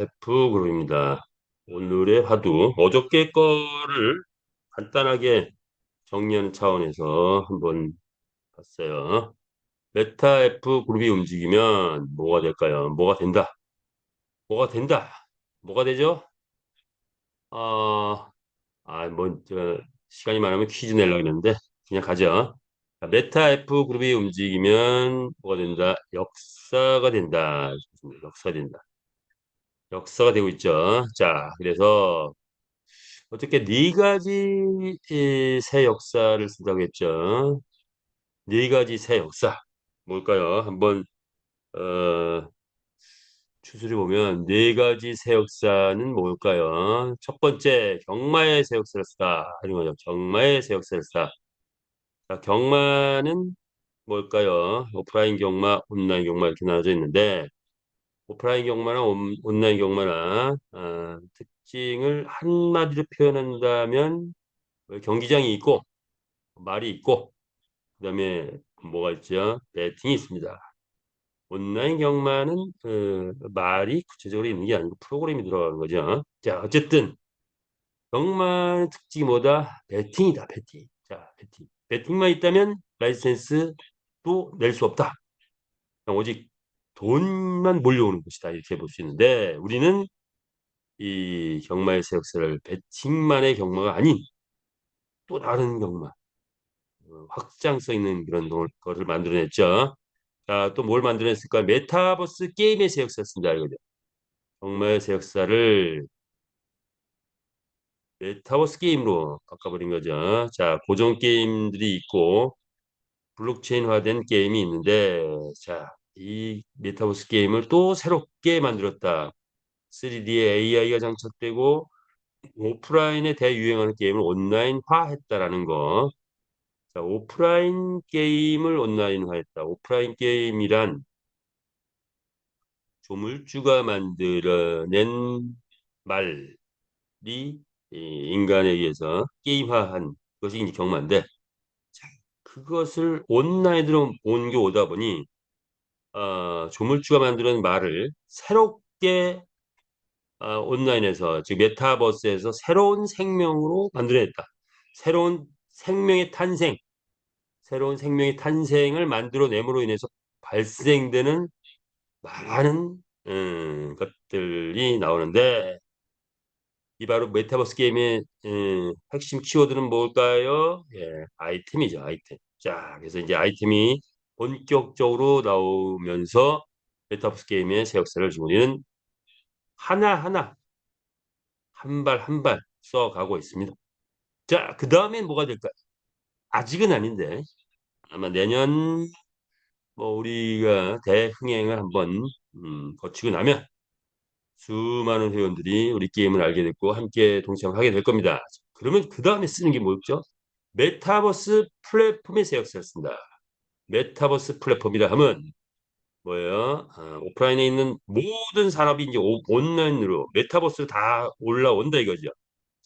F 그룹입니다. 오늘의 화두, 어저께 거를 간단하게 정리하는 차원에서 한번 봤어요. 메타 F 그룹이 움직이면 뭐가 될까요? 뭐가 된다. 뭐가 된다. 뭐가 되죠? 어, 시간이 많으면 퀴즈 내려고 했는데, 그냥 가죠. 자, 메타 F 그룹이 움직이면 뭐가 된다? 역사가 된다. 역사가 된다. 역사가 되고 있죠. 자, 그래서 어떻게 네 가지 새 역사를 쓴다고 했죠. 네 가지 새 역사 뭘까요? 한번 어, 추스려 보면 네 가지 새 역사는 뭘까요? 첫 번째 경마의 새 역사를 쓰다 이런 거죠. 경마의 새 역사를 쓰다. 자, 경마는 뭘까요? 오프라인 경마, 온라인 경마 이렇게 나눠져 있는데 오프라인 경마나 온라인 경마나 특징을 한마디로 표현한다면 경기장이 있고 말이 있고 그다음에 뭐가 있죠? 배팅이 있습니다. 온라인 경마는 말이 구체적으로 있는 게 아니고 프로그램이 들어가는 거죠. 자, 어쨌든 경마의 특징이 뭐다? 배팅이다, 배팅. 자, 배팅. 배팅만 있다면 라이센스도 낼 수 없다. 그냥 오직 돈만 몰려오는 것이다. 이렇게 볼 수 있는데 우리는 이 경마의 새 역사를 배팅만의 경마가 아닌 또 다른 경마, 확장성 있는 그런 거를 만들어냈죠. 자, 또 뭘 만들어냈을까? 메타버스 게임의 새 역사를 쓴다 이거죠. 경마의 새 역사를 메타버스 게임으로 바꿔버린 거죠. 자, 고전 게임들이 있고 블록체인화된 게임이 있는데, 자, 이 메타버스 게임을 또 새롭게 만들었다. 3D에 AI가 장착되고 오프라인에 대유행하는 게임을 온라인화했다라는 거. 자, 오프라인 게임을 온라인화했다. 오프라인 게임이란 조물주가 만들어낸 말이 인간에 의해서 게임화한 것이 이제 경마인데, 자, 그것을 온라인으로 옮겨오다 보니 조물주가 만드는 말을 새롭게 온라인에서 즉 메타버스에서 새로운 생명으로 만들어냈다. 새로운 생명의 탄생, 새로운 생명의 탄생을 만들어냄으로 인해서 발생되는 많은 것들이 나오는데 이 바로 메타버스 게임의 핵심 키워드는 뭘까요? 예, 아이템이죠, 아이템. 자, 그래서 이제 아이템이 본격적으로 나오면서 메타버스 게임의 새 역사를 지금 우리는 하나하나 한 발 한 발 써가고 있습니다. 자, 그 다음엔 뭐가 될까요? 아직은 아닌데 아마 내년 뭐 우리가 대흥행을 한번 거치고 나면 수많은 회원들이 우리 게임을 알게 됐고 함께 동참을 하게 될 겁니다. 그러면 그 다음에 쓰는 게 뭐였죠? 메타버스 플랫폼의 새 역사를 쓴다. 메타버스 플랫폼이라 하면 뭐예요? 오프라인에 있는 모든 산업이 이제 온라인으로 메타버스로 다 올라온다 이거죠.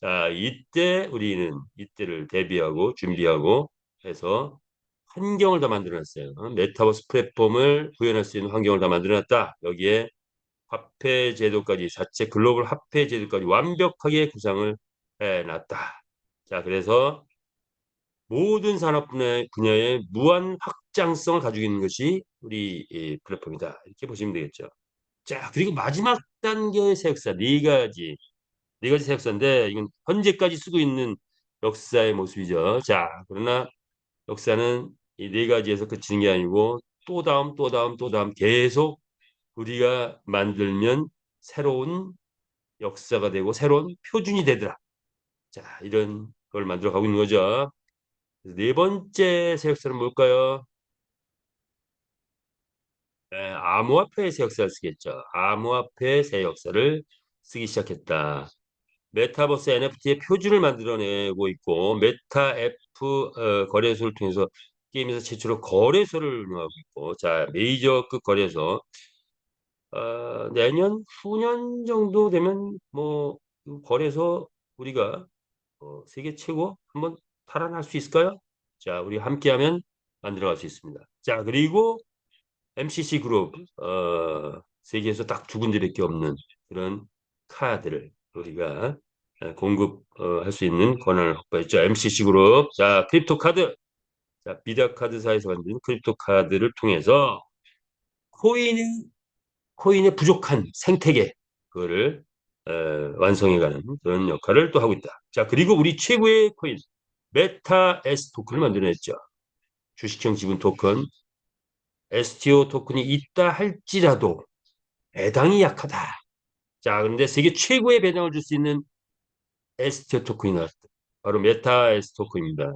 자, 이때 우리는 이때를 대비하고 준비하고 해서 환경을 다 만들어놨어요. 메타버스 플랫폼을 구현할 수 있는 환경을 다 만들어놨다. 여기에 화폐 제도까지 자체 글로벌 화폐 제도까지 완벽하게 구상을 해놨다. 자, 그래서 모든 산업 분야의 무한 확장성을 가지고 있는 것이 우리 이 플랫폼이다. 이렇게 보시면 되겠죠. 자, 그리고 마지막 단계의 새 역사 네 가지 새 역사인데 이건 현재까지 쓰고 있는 역사의 모습이죠. 자, 그러나 역사는 이 네 가지에서 그치는 게 아니고 또 다음 또 다음 또 다음 계속 우리가 만들면 새로운 역사가 되고 새로운 표준이 되더라. 자, 이런 걸 만들어 가고 있는 거죠. 네 번째 새 역사는 뭘까요? 네, 암호화폐의 새 역사를 쓰겠죠. 암호화폐의 새 역사를 쓰기 시작했다. 메타버스 NFT의 표준을 만들어내고 있고 메타 F 거래소를 통해서 게임에서 최초로 거래소를 운영하고 있고 자 메이저급 거래소 내년 후년 정도 되면 뭐그 거래소 우리가 세계 최고 한번 탈환할 수 있을까요? 자 우리 함께하면 만들어갈 수 있습니다. 자 그리고 MCC 그룹 세계에서 딱 두 군데밖에 없는 그런 카드를 우리가 공급할 수 있는 권한을 확보했죠. MCC 그룹. 자, 크립토 카드. 자, 비자 카드사에서 만든 크립토 카드를 통해서 코인의 코인의 부족한 생태계 그거를 어, 완성해가는 그런 역할을 또 하고 있다. 자, 그리고 우리 최고의 코인 메타 S 토큰을 만들어냈죠. 주식형 지분 토큰 STO 토큰이 있다 할지라도 배당이 약하다. 자, 그런데 세계 최고의 배당을 줄 수 있는 STO 토큰이 나왔다. 바로 메타 S 토큰입니다.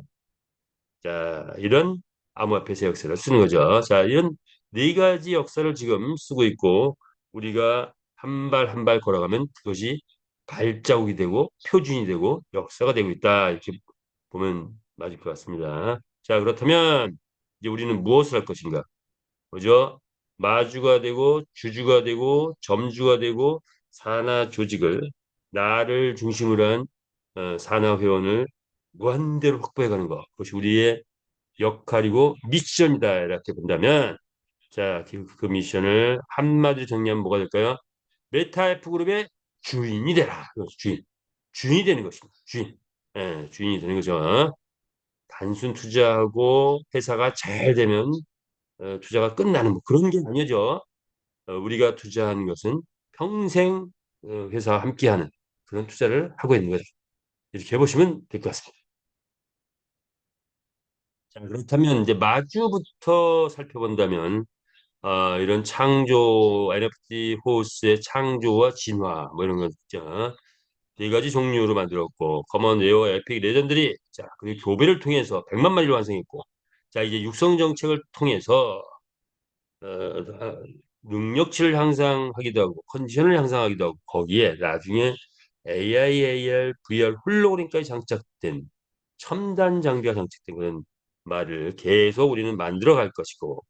자, 이런 암호화폐 역사를 쓰는 거죠. 자, 이런 네 가지 역사를 지금 쓰고 있고 우리가 한 발 한 발 걸어가면 그것이 발자국이 되고 표준이 되고 역사가 되고 있다. 이렇게 보면 맞을 것 같습니다. 자, 그렇다면 이제 우리는 무엇을 할 것인가? 그죠? 마주가 되고 주주가 되고 점주가 되고 산하 조직을 나를 중심으로 한 산하 회원을 무한대로 확보해가는 것. 그것이 우리의 역할이고 미션이다 이렇게 본다면 자, 그 미션을 한마디로 정리하면 뭐가 될까요? 메타F 그룹의 주인이 되라. 주인이 되는 것입니다. 주인이 되는 거죠. 단순 투자하고 회사가 잘 되면 투자가 끝나는 뭐 그런 게 아니죠. 우리가 투자하는 것은 평생 회사와 함께하는 그런 투자를 하고 있는 거죠. 이렇게 해보시면 될 것 같습니다. 자, 그렇다면 이제 마주부터 살펴본다면 이런 창조 NFT 호스의 창조와 진화 뭐 이런 거 있죠. 네 가지 종류로 만들었고 커먼 웨어 에픽 레전드리 자 그리고 교배를 통해서 100만 마리를 완성했고 자 이제 육성 정책을 통해서 능력치를 향상하기도 하고 컨디션을 향상하기도 하고 거기에 나중에 AI, AR, VR 홀로그램까지 장착된 첨단 장비가 장착된 그런 말을 계속 우리는 만들어 갈 것이고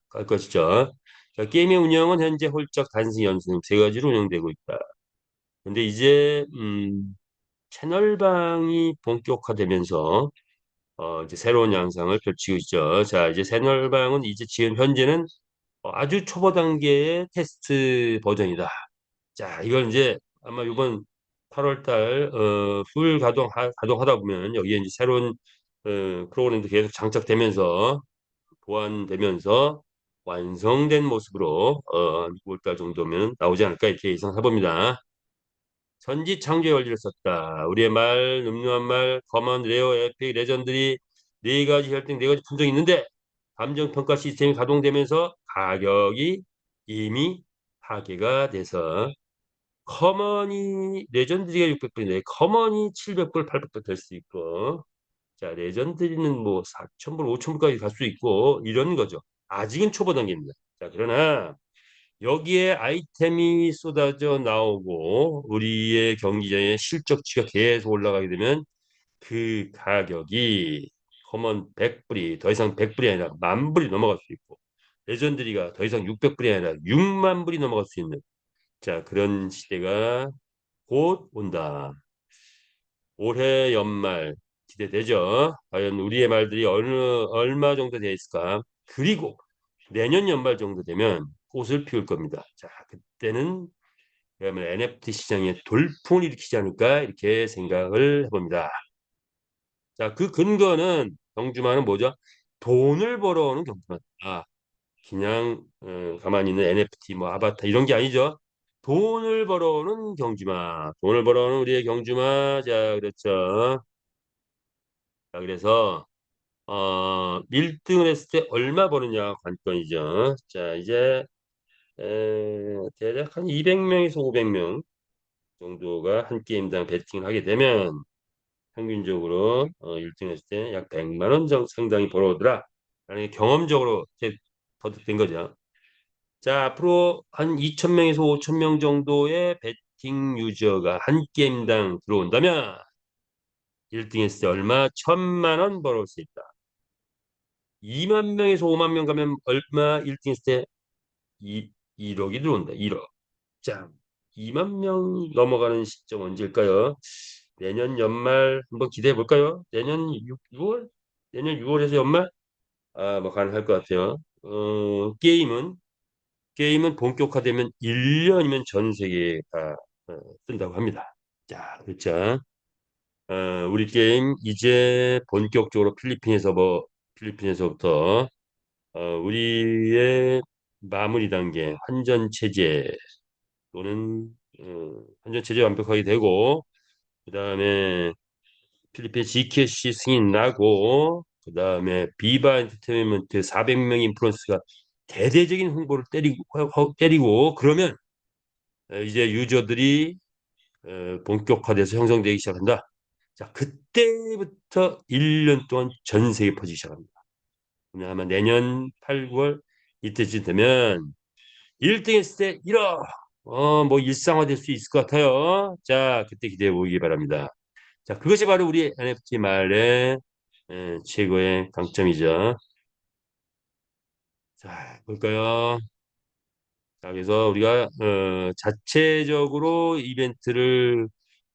갈 것이죠. 자, 게임의 운영은 현재 홀짝, 단순, 연습 세 가지로 운영되고 있다. 근데 이제 채널방이 본격화되면서 이제 새로운 양상을 펼치고 있죠. 자, 이제 채널방은 이제 지금 현재는 아주 초보 단계의 테스트 버전이다. 자, 이걸 이제 아마 이번 8월 달 풀 가동하다 보면 여기에 이제 새로운 프로그램도 계속 장착되면서 보완되면서 완성된 모습으로 6월달 정도면 나오지 않을까 이렇게 예상해 봅니다. 전지 창조의 원리를 썼다. 우리의 말, 늠름한 말, 거먼, 레어, 에픽, 레전드리 네 가지 혈등 네 가지 품종이 있는데 감정 평가 시스템이 가동되면서 가격이 이미 파괴가 돼서 커먼이 레전드리가 600불인데 커먼이 700불, 800불 될 수 있고 자 레전드리는 뭐 4,000불, 5,000불까지 갈 수 있고 이런 거죠. 아직은 초보 단계입니다. 자 그러나 여기에 아이템이 쏟아져 나오고 우리의 경기장의 실적치가 계속 올라가게 되면 그 가격이 커먼 100불이 더 이상 100불이 아니라 10,000불이 넘어갈 수 있고 레전드리가 더 이상 600불이 아니라 6만 불이 넘어갈 수 있는 자 그런 시대가 곧 온다. 올해 연말 기대되죠. 과연 우리의 말들이 얼마 정도 되어 있을까? 그리고 내년 연말 정도 되면 꽃을 피울 겁니다. 자, 그때는 그러면 NFT 시장에 돌풍을 일으키지 않을까 이렇게 생각을 해봅니다. 자, 그 근거는 경주마는 뭐죠? 돈을 벌어오는 경주마. 그냥 가만히 있는 NFT 뭐 아바타 이런 게 아니죠. 돈을 벌어오는 경주마. 돈을 벌어오는 우리의 경주마. 자, 그렇죠. 자, 그래서 1등을 했을 때 얼마 버느냐 관건이죠. 자, 이제 대략 한 200명에서 500명 정도가 한 게임당 베팅을 하게 되면 평균적으로 1등 했을 때 약 100만 원 상당히 벌어오더라. 라는 게 경험적으로 이렇게 터득된 거죠. 자, 앞으로 한 2,000명에서 5,000명 정도의 베팅 유저가 한 게임당 들어온다면 1등 했을 때 얼마? 1,000만 원 벌어올 수 있다. 2만 명에서 5만 명 가면 얼마 1등 했을 때 1억이 들어온다. 1억. 자, 2만 명 넘어가는 시점 언제일까요? 내년 연말 한번 기대해 볼까요? 내년 6월? 내년 6월에서 연말? 뭐 가능할 것 같아요. 게임은 게임은 본격화되면 1년이면 전 세계에 다 뜬다고 합니다. 자, 그렇죠. 우리 게임 이제 본격적으로 필리핀에서부터 우리의 마무리 단계 환전 체제 또는 환전 체제 완벽하게 되고 그다음에 필리핀 GKC 승인 나고 그다음에 비바 엔터테인먼트 400명 인플루언서가 대대적인 홍보를 때리고 그러면 이제 유저들이 본격화돼서 형성되기 시작한다. 자, 그때부터 1년 동안 전 세계에 퍼지기 시작합니다. 아마 내년 8, 9월 이때쯤 되면 1등 했을 때 1억 뭐 일상화될 수 있을 것 같아요. 자, 그때 기대해 보기 바랍니다. 자, 그것이 바로 우리 NFT 말의 최고의 강점이죠. 자, 볼까요? 자, 그래서 우리가 자체적으로 이벤트를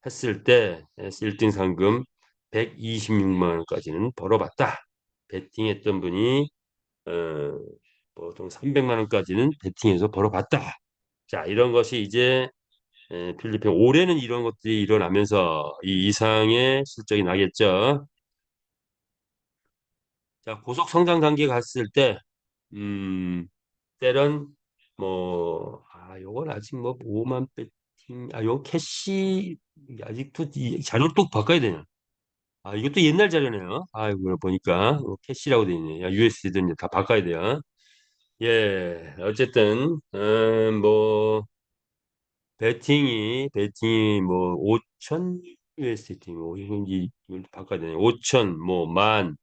했을 때 1등 상금 126만 원까지는 벌어봤다. 베팅했던 분이 어, 보통 300만 원까지는 베팅해서 벌어봤다. 자, 이런 것이 이제 필리핀 올해는 이런 것들이 일어나면서 이 이상의 실적이 나겠죠. 자, 고속 성장 단계 갔을 때, 때론 요건 아직 뭐 5만 배팅, 요 캐시 아직도 이 자료를 또 바꿔야 되냐? 이것도 옛날 자료네요. 이거 보니까 캐시라고 돼 있네. USD든 다 바꿔야 돼요. 예, 어쨌든 뭐 베팅이 뭐 5천 USDT 뭐 이걸 바꿔야 되네. 5천 만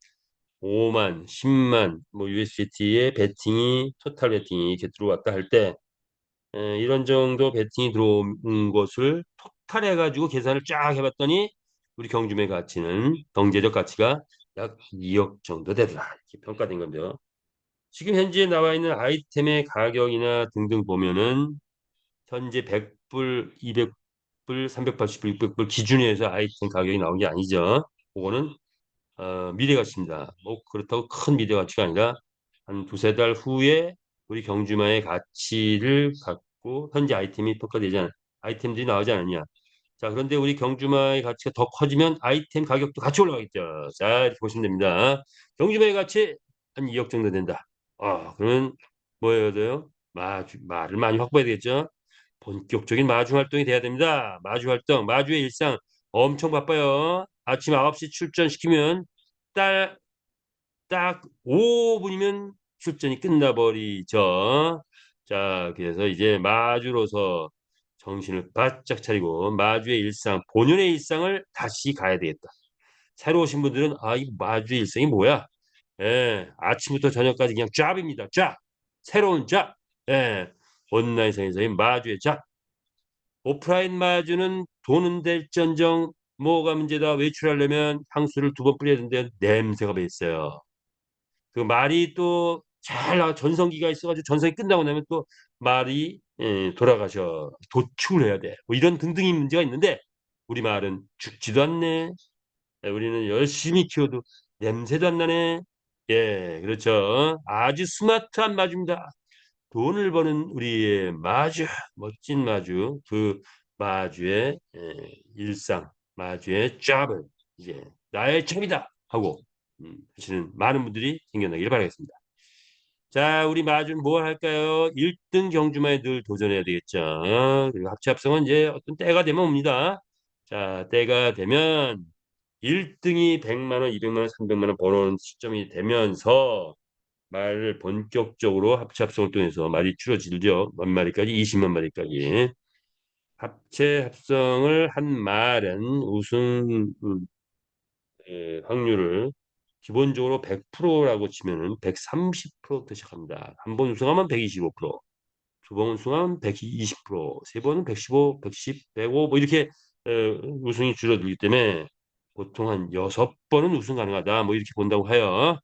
5만, 10만 뭐 USDT의 베팅이 토탈 베팅이 이렇게 들어왔다 할 때 이런 정도 베팅이 들어온 것을 토탈해 가지고 계산을 쫙 해봤더니 우리 경주의 가치는 경제적 가치가 약 2억 정도 되더라 이렇게 평가된 건데요. 지금 현재 나와 있는 아이템의 가격이나 등등 보면은 현재 100불, 200불, 380불, 600불 기준에 서 아이템 가격이 나온 게 아니죠. 그거는 미래 가치입니다. 뭐 그렇다고 큰 미래 가치가 아니라 한 두세 달 후에 우리 경주마의 가치를 갖고 현재 아이템이 평가되지 않, 아이템들이 나오지 않느냐. 자, 그런데 우리 경주마의 가치가 더 커지면 아이템 가격도 같이 올라가겠죠. 자, 이렇게 보시면 됩니다. 경주마의 가치 한 2억 정도 된다. 그러면 뭐예요, 돼요? 말을 많이 확보해야 되겠죠. 본격적인 마주 활동이 돼야 됩니다. 마주 활동, 마주의 일상 엄청 바빠요. 아침 9시 출전시키면 딱, 딱 5분이면 출전이 끝나버리죠. 자, 그래서 이제 마주로서 정신을 바짝 차리고 마주의 일상, 본연의 일상을 다시 가야 되겠다. 새로 오신 분들은 이 마주의 일상이 뭐야? 예, 아침부터 저녁까지 그냥 짭입니다. 짭. 새로운 짭. 예, 온라인상에서의 마주의 짭. 오프라인 마주는 돈은 될전정 뭐가 문제다. 외출하려면 향수를 2번 뿌려야 되는데 냄새가 배 있어요. 그 말이 또 잘 전성기가 있어가지고 전성기 끝나고 나면 또 말이 돌아가셔 도축을 해야 돼. 뭐 이런 등등의 문제가 있는데 우리 말은 죽지도 않네. 우리는 열심히 키워도 냄새도 안 나네. 예, 그렇죠. 아주 스마트한 마주입니다. 돈을 버는 우리의 마주, 멋진 마주, 그 마주의 일상, 마주의 잡을 이제 나의 잡이다 하고 하시는 많은 분들이 생겨나길 바라겠습니다. 자, 우리 마주는 뭘 할까요? 1등 경주마에 늘 도전해야 되겠죠. 그리고 합체 합성은 이제 어떤 때가 되면 옵니다. 자, 때가 되면 1등이 100만 원, 200만 원, 300만 원 버는 시점이 되면서 말을 본격적으로 합체 합성을 통해서 말이 줄어들죠. 몇 마리까지? 20만 마리까지. 합체 합성을 한 말은 우승 확률을 기본적으로 100%라고 치면은 130%부터 시작합니다. 한 번 우승하면 125%, 두 번 우승하면 120%, 세 번은 115, 110, 105, 뭐 이렇게 우승이 줄어들기 때문에 보통 한 6번은 우승 가능하다. 뭐 이렇게 본다고 해요.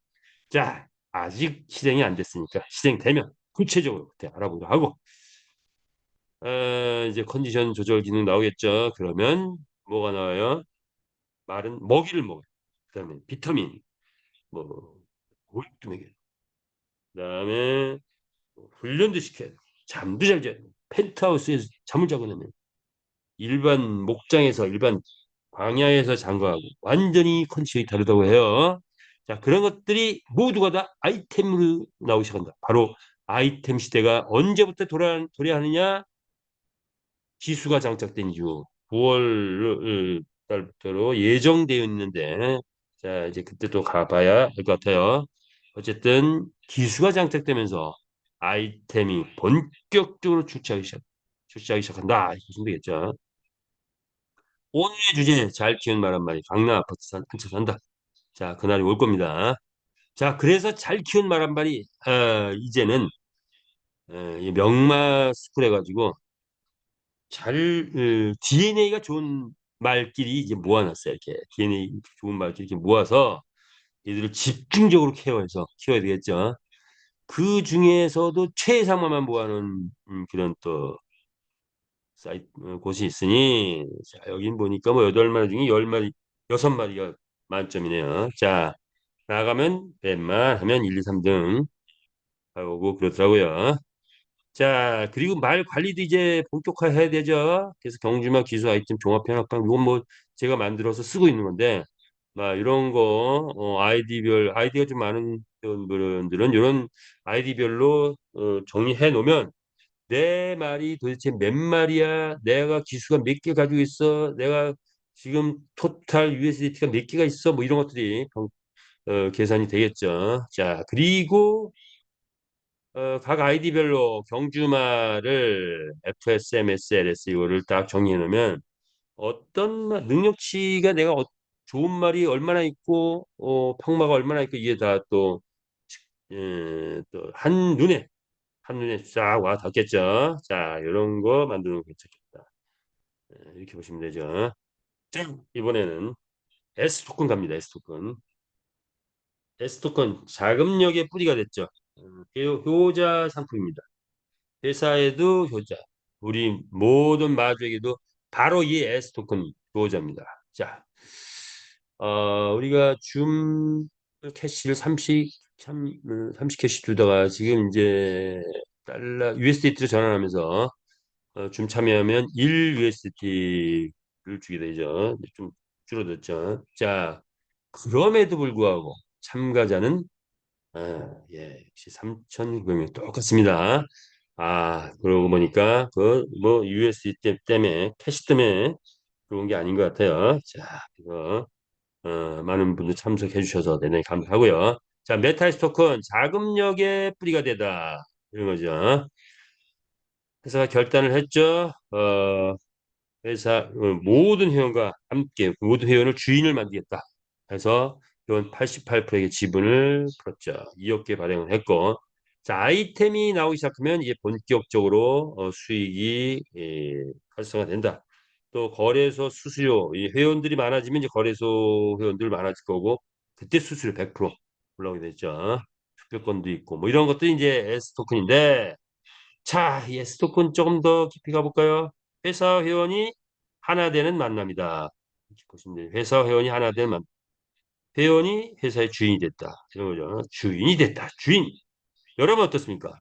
자, 아직 실행이 안 됐으니까 실행되면 구체적으로 그때 알아보기로 하고 이제 컨디션 조절 기능 나오겠죠. 그러면 뭐가 나와요? 말은 먹이를 먹어요. 그다음에 비타민, 뭐 고육도 먹여요. 그다음에 뭐 훈련도 시켜야 돼요. 잠도 잘 자. 펜트하우스에서 잠을 자고 나면 일반 목장에서 일반 광야에서 잔 거하고 완전히 컨디션이 다르다고 해요. 자, 그런 것들이 모두가 다 아이템으로 나오기 시작한다. 바로 아이템 시대가 언제부터 도래하느냐? 기수가 장착된 이후 9월 달부터로 예정되어 있는데, 자, 이제 그때 또 가봐야 할 것 같아요. 어쨌든 기수가 장착되면서 아이템이 본격적으로 출시하기 시작한다. 이렇게 보시면 되겠죠. 오늘의 주제, 잘 키운 말 한마디, 강남 아파트 한채 산다. 자, 그날이 올 겁니다. 자, 그래서 잘 키운 말 한마디, 이제는 이 명마 스쿨 해가지고 DNA가 좋은 말끼리 이제 모아놨어요. 이렇게 DNA 좋은 말끼리 이렇게 모아서 얘들을 집중적으로 케어해서 키워야 되겠죠. 그 중에서도 최상만만 모아놓은 그런 또 곳이 있으니, 자, 여긴 보니까 뭐 8마리 중에 10마리, 6마리가 만점이네요. 자, 나가면 웬만 하면 1, 2, 3등 하고 그렇더라고요. 자, 그리고 말 관리도 이제 본격화해야 되죠. 그래서 경주마 기술 아이템 종합편악방, 이건 뭐 제가 만들어서 쓰고 있는 건데, 막 이런 거 아이디가 좀 많은 분들은 이런 아이디별로 정리해 놓으면 내 말이 도대체 몇 마리야? 내가 기수가 몇 개 가지고 있어? 내가 지금 토탈 USDT가 몇 개가 있어? 뭐 이런 것들이 계산이 되겠죠. 자, 그리고 각 아이디별로 경주말을 FSMSLS 이거를 딱 정리해 놓으면 어떤 능력치가 내가 좋은 말이 얼마나 있고 평마가 얼마나 있고 이게 다 또 또 한눈에 싹 와 닿겠죠. 자, 이런 거 만드는 거 괜찮겠다. 이렇게 보시면 되죠. 자, 이번에는 S토큰 갑니다. S토큰. S토큰 자금력의 뿌리가 됐죠. 효자 상품입니다. 회사에도 효자, 우리 모든 마주에게도 바로 이 S토큰 효자입니다. 자, 우리가 캐시를 30 캐시 주다가 지금 이제 USDT로 전환하면서 좀 참여하면 1 USDT를 주게 되죠. 좀 줄어들었죠. 자, 그럼에도 불구하고 참가자는 역시 3,900명 똑같습니다. 그러고 보니까 그 뭐 USDT 때문에 캐시 때문에 그런 게 아닌 것 같아요. 자, 이거 많은 분들 참석해 주셔서 대단히 감사하고요. 자, 메탈 토큰 자금력의 뿌리가 되다 이런 거죠. 회사가 결단을 했죠. 회사 모든 회원과 함께 모든 회원을 주인을 만들겠다. 해서 회원 88%에게 지분을 풀었죠. 2억 개 발행을 했고, 자, 아이템이 나오기 시작하면 이제 본격적으로 수익이 활성화된다. 또 거래소 수수료, 이 회원들이 많아지면 이제 거래소 회원들 많아질 거고, 그때 수수료 100% 올라오게 되죠. 투표권도 있고 뭐 이런 것들이 이제 S 토큰인데, 자, 이 S 토큰 조금 더 깊이 가볼까요? 회사 회원이 하나 되는 만남이다. 이렇게 보시면 돼요. 회사 회원이 하나 되는 만남. 회원이 회사의 주인이 됐다. 이런 거죠. 주인이 됐다. 주인. 여러분 어떻습니까?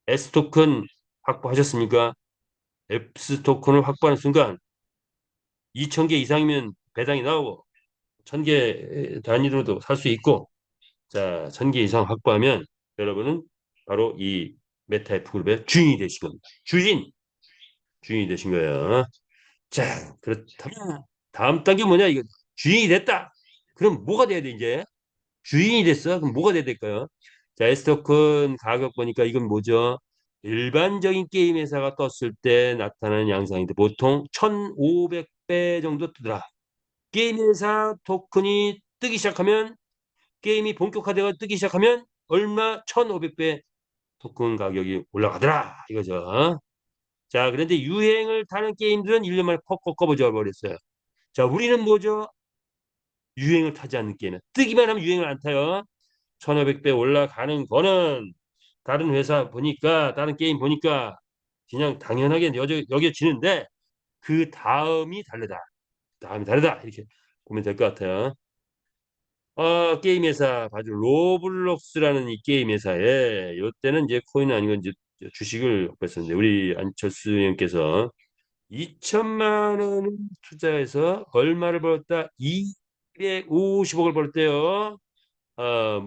S 토큰 확보하셨습니까? S 토큰을 확보하는 순간 2,000개 이상이면 배당이 나오고 1,000개 단위로도 살 수 있고, 자, 1,000개 이상 확보하면 여러분은 바로 이 메타F 그룹의 주인이 되신 겁니다. 주인이 되신 거예요. 자, 그렇다면 다음 단계 뭐냐? 이거 주인이 됐다. 그럼 뭐가 돼야 돼, 이제? 주인이 됐어? 그럼 뭐가 돼야 될까요? 자, S토큰 가격 보니까 이건 뭐죠? 일반적인 게임 회사가 떴을 때 나타나는 양상인데 보통 1,500배 정도 뜨더라. 게임 회사 토큰이 뜨기 시작하면, 게임이 본격화되어 뜨기 시작하면 얼마? 1,500배 토큰 가격이 올라가더라. 이거죠. 자, 그런데 유행을 타는 게임들은 1년 만에 퍽 꺾어버려 버렸어요. 자, 우리는 뭐죠? 유행을 타지 않는 게임은 뜨기만 하면 유행을 안 타요. 1,500배 올라가는 거는 다른 회사 보니까, 다른 게임 보니까 그냥 당연하게 여겨지는데 그 다음이 다르다. 다음이 다르다. 이렇게 보면 될 것 같아요. 게임 회사 봐주 로블록스라는 이 게임 회사에 이때는 이제 코인은 아니고 이제 주식을 확보했었는데 우리 안철수 의원께서 2천만 원을 투자해서 얼마를 벌었다? 250억을 벌었대요.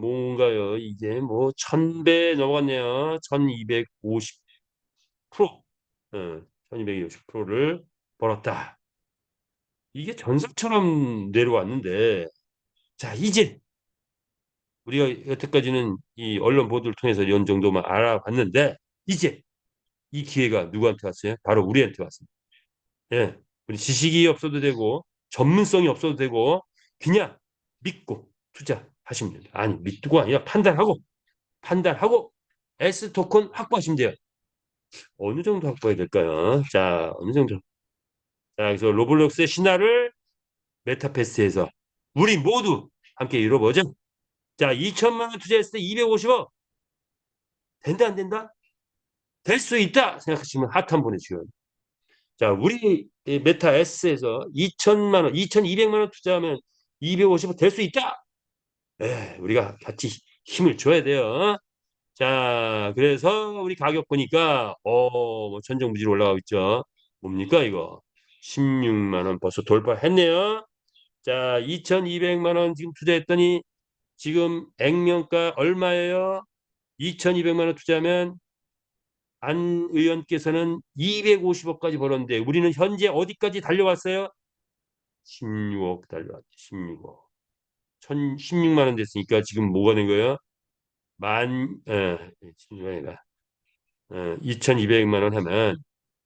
뭔가요? 이게 뭐 1000배 넘어갔네요. 1250%. 1250%를 벌었다. 이게 전설처럼 내려왔는데, 자, 이제 우리가 여태까지는 이 언론 보도를 통해서 이런 정도만 알아봤는데, 이제 이 기회가 누구한테 왔어요? 바로 우리한테 왔습니다. 예, 우리 지식이 없어도 되고, 전문성이 없어도 되고, 그냥 믿고 투자하시면 됩니다. 아니, 믿고가 아니라 판단하고, S 토큰 확보하시면 돼요. 어느 정도 확보해야 될까요? 자, 어느 정도. 자, 그래서 로블록스의 신화를 메타패스에서 우리 모두 함께 이뤄보자. 자, 2천만 원 투자했을 때 250억. 된다, 안 된다? 될 수 있다! 생각하시면 하트 한 번 보내주시고요. 자, 우리 메타 S에서 2천만 원, 2,200만 원 투자하면 250억 될 수 있다! 네, 우리가 같이 힘을 줘야 돼요. 자, 그래서 우리 가격 보니까, 뭐 천정부지로 올라가고 있죠. 뭡니까, 이거? 16만 원 벌써 돌파했네요. 자, 2,200만 원 지금 투자했더니 지금 액면가 얼마예요? 2,200만 원 투자하면 안 의원께서는 250억까지 벌었는데 우리는 현재 어디까지 달려왔어요? 16억 달려왔죠. 16억. 16만 원 됐으니까 지금 뭐가 된 거예요? 16만이다. 2,200만 원 하면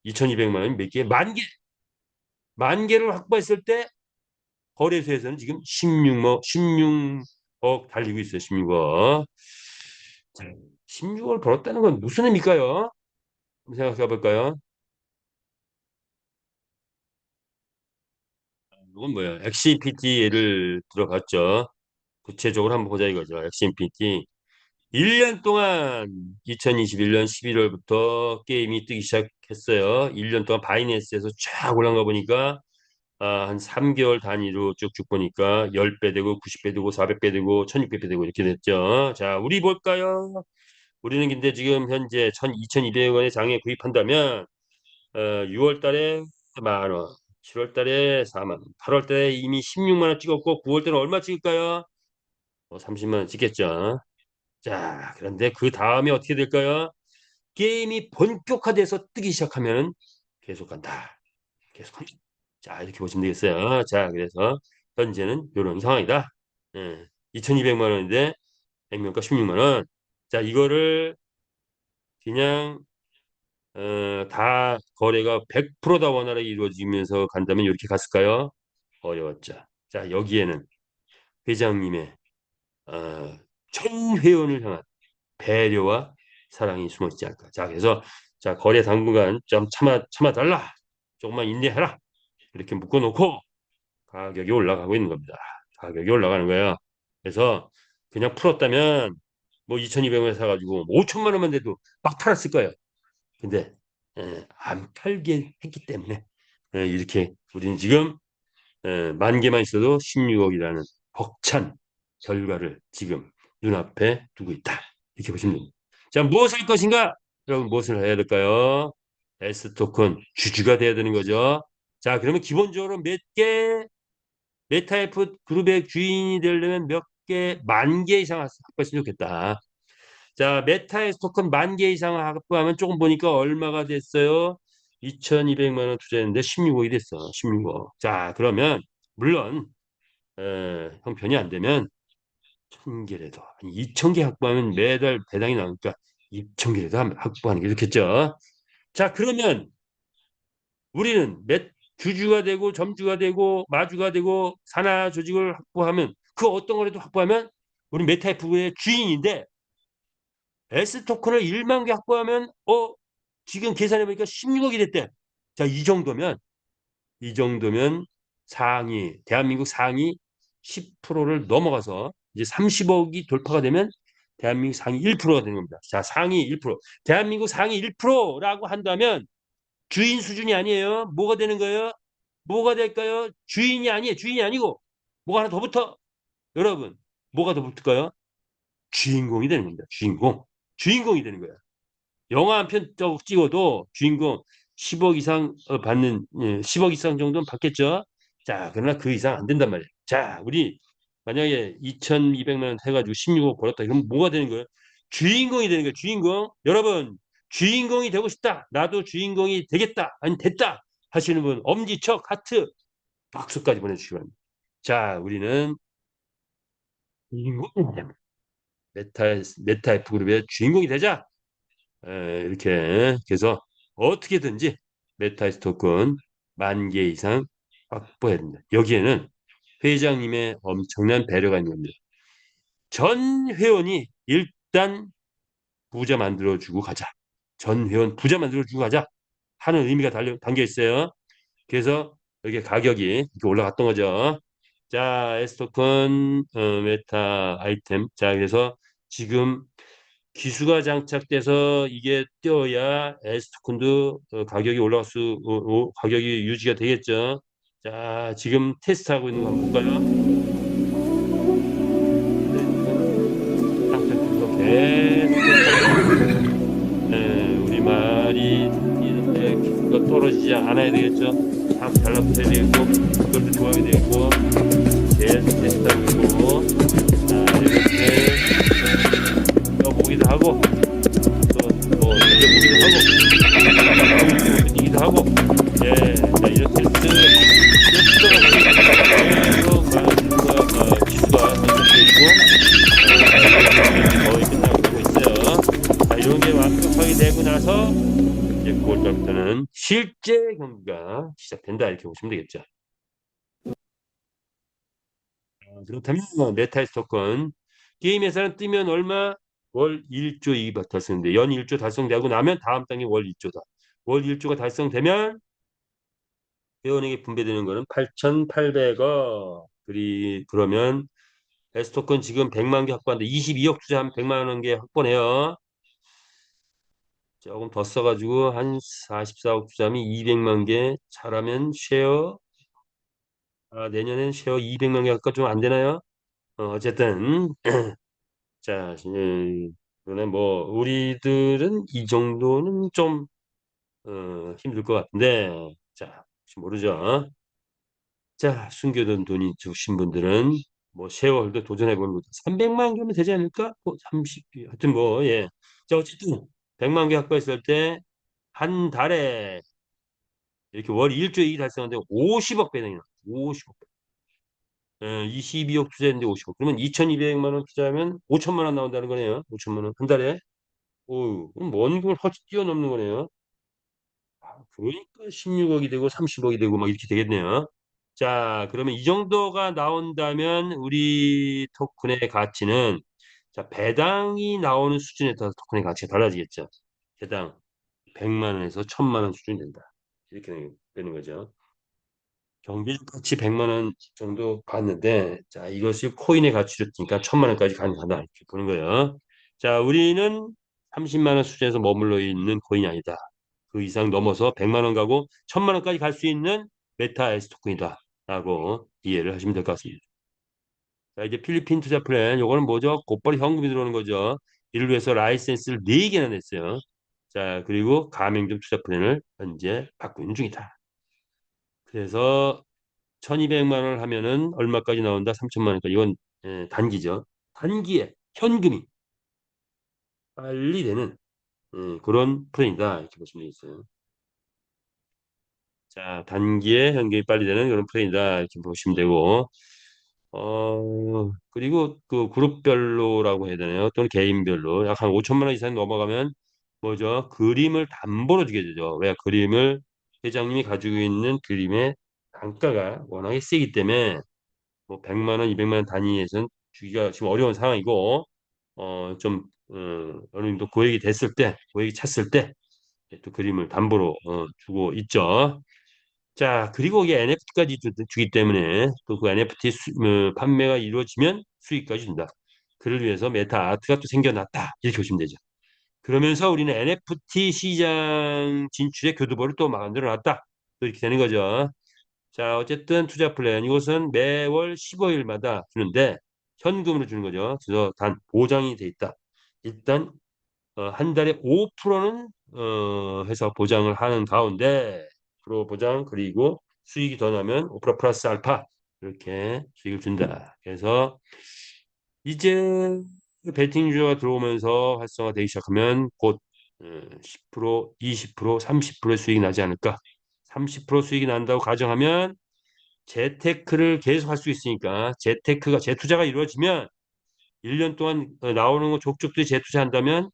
2,200만 원이 몇 개? 만 개. 만 개를 확보했을 때 거래소에서는 지금 16억 달리고 있어요. 16억. 자, 16억을 벌었다는 건 무슨 의미일까요? 한번 생각해 볼까요? 이건 뭐야? 엑시피티 예를 들어봤죠. 구체적으로 한번 보자 이거죠. 엑시피티. 1년 동안 2021년 11월부터 게임이 뜨기 시작했어요. 1년 동안 바이낸스에서 쫙 올라간 거 보니까 한 3개월 단위로 쭉쭉 보니까 10배 되고 90배 되고 400배 되고 1600배 되고 이렇게 됐죠. 자, 우리 볼까요? 우리는 근데 지금 현재 2,200원에 장에 구입한다면 6월 달에 4만 원, 7월 달에 4만 원, 8월 달에 이미 16만 원 찍었고 9월 달에 얼마 찍을까요? 30만 원 찍겠죠. 자, 그런데 그 다음에 어떻게 될까요? 게임이 본격화돼서 뜨기 시작하면 계속 간다. 계속 간다. 자, 이렇게 보시면 되겠어요. 자, 그래서 현재는 이런 상황이다. 2,200만 원인데 액면가 16만 원. 자, 이거를 그냥 다 거래가 100%다 원활하게 이루어지면서 간다면 이렇게 갔을까요? 어려웠죠. 자, 여기에는 회장님의 어, 전 회원을 향한 배려와 사랑이 숨어 있지 않을까. 자, 그래서 자, 거래 당분간 좀 참아 달라. 조금만 인내해라. 이렇게 묶어놓고 가격이 올라가고 있는 겁니다. 가격이 올라가는 거예요. 그래서 그냥 풀었다면 뭐 2,200원에 사가지고 5천만 원만 돼도 막 팔았을 거예요. 근데 안 팔게 했기 때문에 이렇게 우리는 지금 만 개만 있어도 16억이라는 벅찬 결과를 지금 눈앞에 두고 있다. 이렇게 보시면 됩니다. 자, 무엇을 할 것인가? 여러분 무엇을 해야 될까요? S 토큰 주주가 돼야 되는 거죠. 자, 그러면 기본적으로 몇 개, 메타F 그룹의 주인이 되려면 몇 개, 만 개 이상 확보했으면 좋겠다. 자, 메타에스 토큰 만 개 이상 확보하면 조금 보니까 얼마가 됐어요? 2,200만 원 투자했는데 16억이 됐어. 16억. 자, 그러면 물론 형편이 안 되면 1,000개라도 2,000개 확보하면 매달 배당이 나오니까 2,000개라도 확보하는 게 좋겠죠. 자, 그러면 우리는 주주가 되고 점주가 되고 마주가 되고 산하 조직을 확보하면 그 어떤 거라도 확보하면 우리 메타F의 주인인데 S 토큰을 1만 개 확보하면 지금 계산해 보니까 16억이 됐대. 자, 이 정도면 대한민국 상위 10%를 넘어가서 이제 30억이 돌파가 되면 대한민국 상위 1%가 되는 겁니다. 자, 상위 1%. 대한민국 상위 1%라고 한다면 주인 수준이 아니에요. 뭐가 되는 거예요? 뭐가 될까요? 주인이 아니에요. 주인이 아니고 뭐가 하나 더 붙어? 여러분, 뭐가 더 붙을까요? 주인공이 되는 겁니다. 주인공이 되는 거야. 영화 한 편 찍어도 주인공 10억 이상 받는 10억 이상 정도는 받겠죠. 자, 그러나 그 이상 안 된단 말이에요. 자, 우리 만약에 2,200만 원 해가지고 16억 벌었다. 그럼 뭐가 되는 거예요? 주인공이 되는 거예요. 주인공. 여러분, 주인공이 되고 싶다. 나도 주인공이 되겠다. 아니 됐다. 하시는 분 엄지척 하트 박수까지 보내주시기 바랍니다. 자, 우리는 주인공이 됩니다. 메타 F 그룹의 주인공이 되자. 이렇게 그래서 어떻게든지 메타이스 토큰 10,000개 이상 확보해야 됩니다. 여기에는 회장님의 엄청난 배려가 있는 겁니다. 전 회원이 일단 부자 만들어주고 가자. 전 회원 부자 만들어주고 가자 하는 의미가 담겨 있어요. 그래서 여기 가격이 이렇게 올라갔던 거죠. 자, S토큰 메타 아이템. 자, 그래서 지금 기수가 장착돼서 이게 뛰어야 S토큰도 가격이 올라갈 가격이 유지가 되겠죠. 자, 지금 테스트하고 있는 거 한번 볼까요? 장착돼서 계속 테스트하고 우리 말이 이런데 기수가 떨어지지 않아야 되겠죠. 딱 달라붙어야 되겠고, 그것도 좋아야 되겠고, 계속 테스트하고 있고, 자, 이렇게 보기도 하고, 또 이기도 하고, 예, 자, 이런 테스트 계속 막 기수가 선택돼 있고, 거의 끝나고 있어요. 자, 이런 게 완벽하게 되고 나서 이제 9월달부터는 실제 경기가 시작된다 이렇게 보시면 되겠죠. 그렇다면 메타이스 토큰 게임에서는 뜨면 얼마? 월 1조 이익 달성인데 연 1조 달성되고 나면 다음 단계 월 1조다. 월 1조가 달성되면 회원에게 분배되는 거는 8,800억. 그러면 S토큰 지금 100만 개 확보하는데 22억 투자하면 100만 개 확보네요. 조금 더 써가지고 한 44억 투자하면 200만 개 잘하면 쉐어 내년엔 쉐어 200만 개 할까 좀 안 되나요? 어쨌든 자, 그러네 뭐 우리들은 이 정도는 좀 힘들 것 같은데 자, 혹시 모르죠. 자, 숨겨둔 돈이 주신 분들은 뭐 쉐어홀더 도전해 보는 거죠. 300만 개면 되지 않을까? 뭐 30, 하여튼 뭐 예. 자, 어쨌든 100만 개 확보했을 때 한 달에 이렇게 월 1조 이익 달성하는데 50억 배당이 나. 50억. 22억 투자했는데 50억. 그러면 2,200만 원 투자하면 5천만 원 나온다는 거네요. 5천만 원 한 달에. 오, 그럼 원금을 훨씬 뛰어넘는 거네요. 그러니까 16억이 되고 30억이 되고 막 이렇게 되겠네요. 자, 그러면 이 정도가 나온다면 우리 토큰의 가치는 자, 배당이 나오는 수준에 따라서 토큰의 가치가 달라지겠죠. 배당 100만 원에서 1,000만 원 수준이 된다. 이렇게 되는 거죠. 경비적 가치 100만 원 정도 봤는데 자, 이것이 코인의 가치로 니까 1,000만 원까지 가능하다. 이렇게 보는 거예요. 자, 우리는 30만 원 수준에서 머물러 있는 코인이 아니다. 그 이상 넘어서 100만 원 가고 1,000만 원까지 갈 수 있는 메타 S 토큰이다. 라고 이해를 하시면 될 것 같습니다. 자, 이제 필리핀 투자 플랜. 요거는 뭐죠? 곧바로 현금이 들어오는 거죠. 이를 위해서 라이센스를 4개나 냈어요. 자, 그리고 가맹점 투자 플랜을 현재 받고 있는 중이다. 그래서 1,200만 원을 하면은 얼마까지 나온다? 3천만 원까지. 이건 단기죠. 단기에 현금이 빨리 되는 그런 플랜이다. 이렇게 보시면 되겠어요. 자, 단기에 현금이 빨리 되는 그런 플랜이다. 이렇게 보시면 되고, 그리고 그 그룹별로라고 해야 되나요? 또는 개인별로 약 한 5천만 원 이상 넘어가면 뭐죠? 그림을 담보로 주게 되죠. 왜 그림을 회장님이 가지고 있는 그림의 단가가 워낙에 세기 때문에 뭐 100만 원, 200만 원 단위에서는 주기가 지금 어려운 상황이고 좀 어느 정도 고액이 됐을 때, 고액이 찼을 때 또 그림을 담보로 주고 있죠. 자, 그리고 이게 NFT까지 주기 때문에 또 그 NFT 판매가 이루어지면 수익까지 준다. 그를 위해서 메타 아트가 또 생겨났다. 이렇게 보시면 되죠. 그러면서 우리는 NFT 시장 진출의 교두보를 또 만들어 놨다. 또 이렇게 되는 거죠. 자, 어쨌든 투자 플랜 이것은 매월 15일마다 주는데 현금으로 주는 거죠. 그래서 단 보장이 돼 있다. 일단 한 달에 5%는 회사 보장을 하는 가운데 프로 보장 그리고 수익이 더 나면 5% 플러스 알파 이렇게 수익을 준다. 그래서 이제 베팅 주가 들어오면서 활성화되기 시작하면 곧 10%, 20%, 30%의 수익이 나지 않을까. 30% 수익이 난다고 가정하면 재테크를 계속 할 수 있으니까 재투자가 이루어지면 1년 동안 나오는 거 족족들이 재투자한다면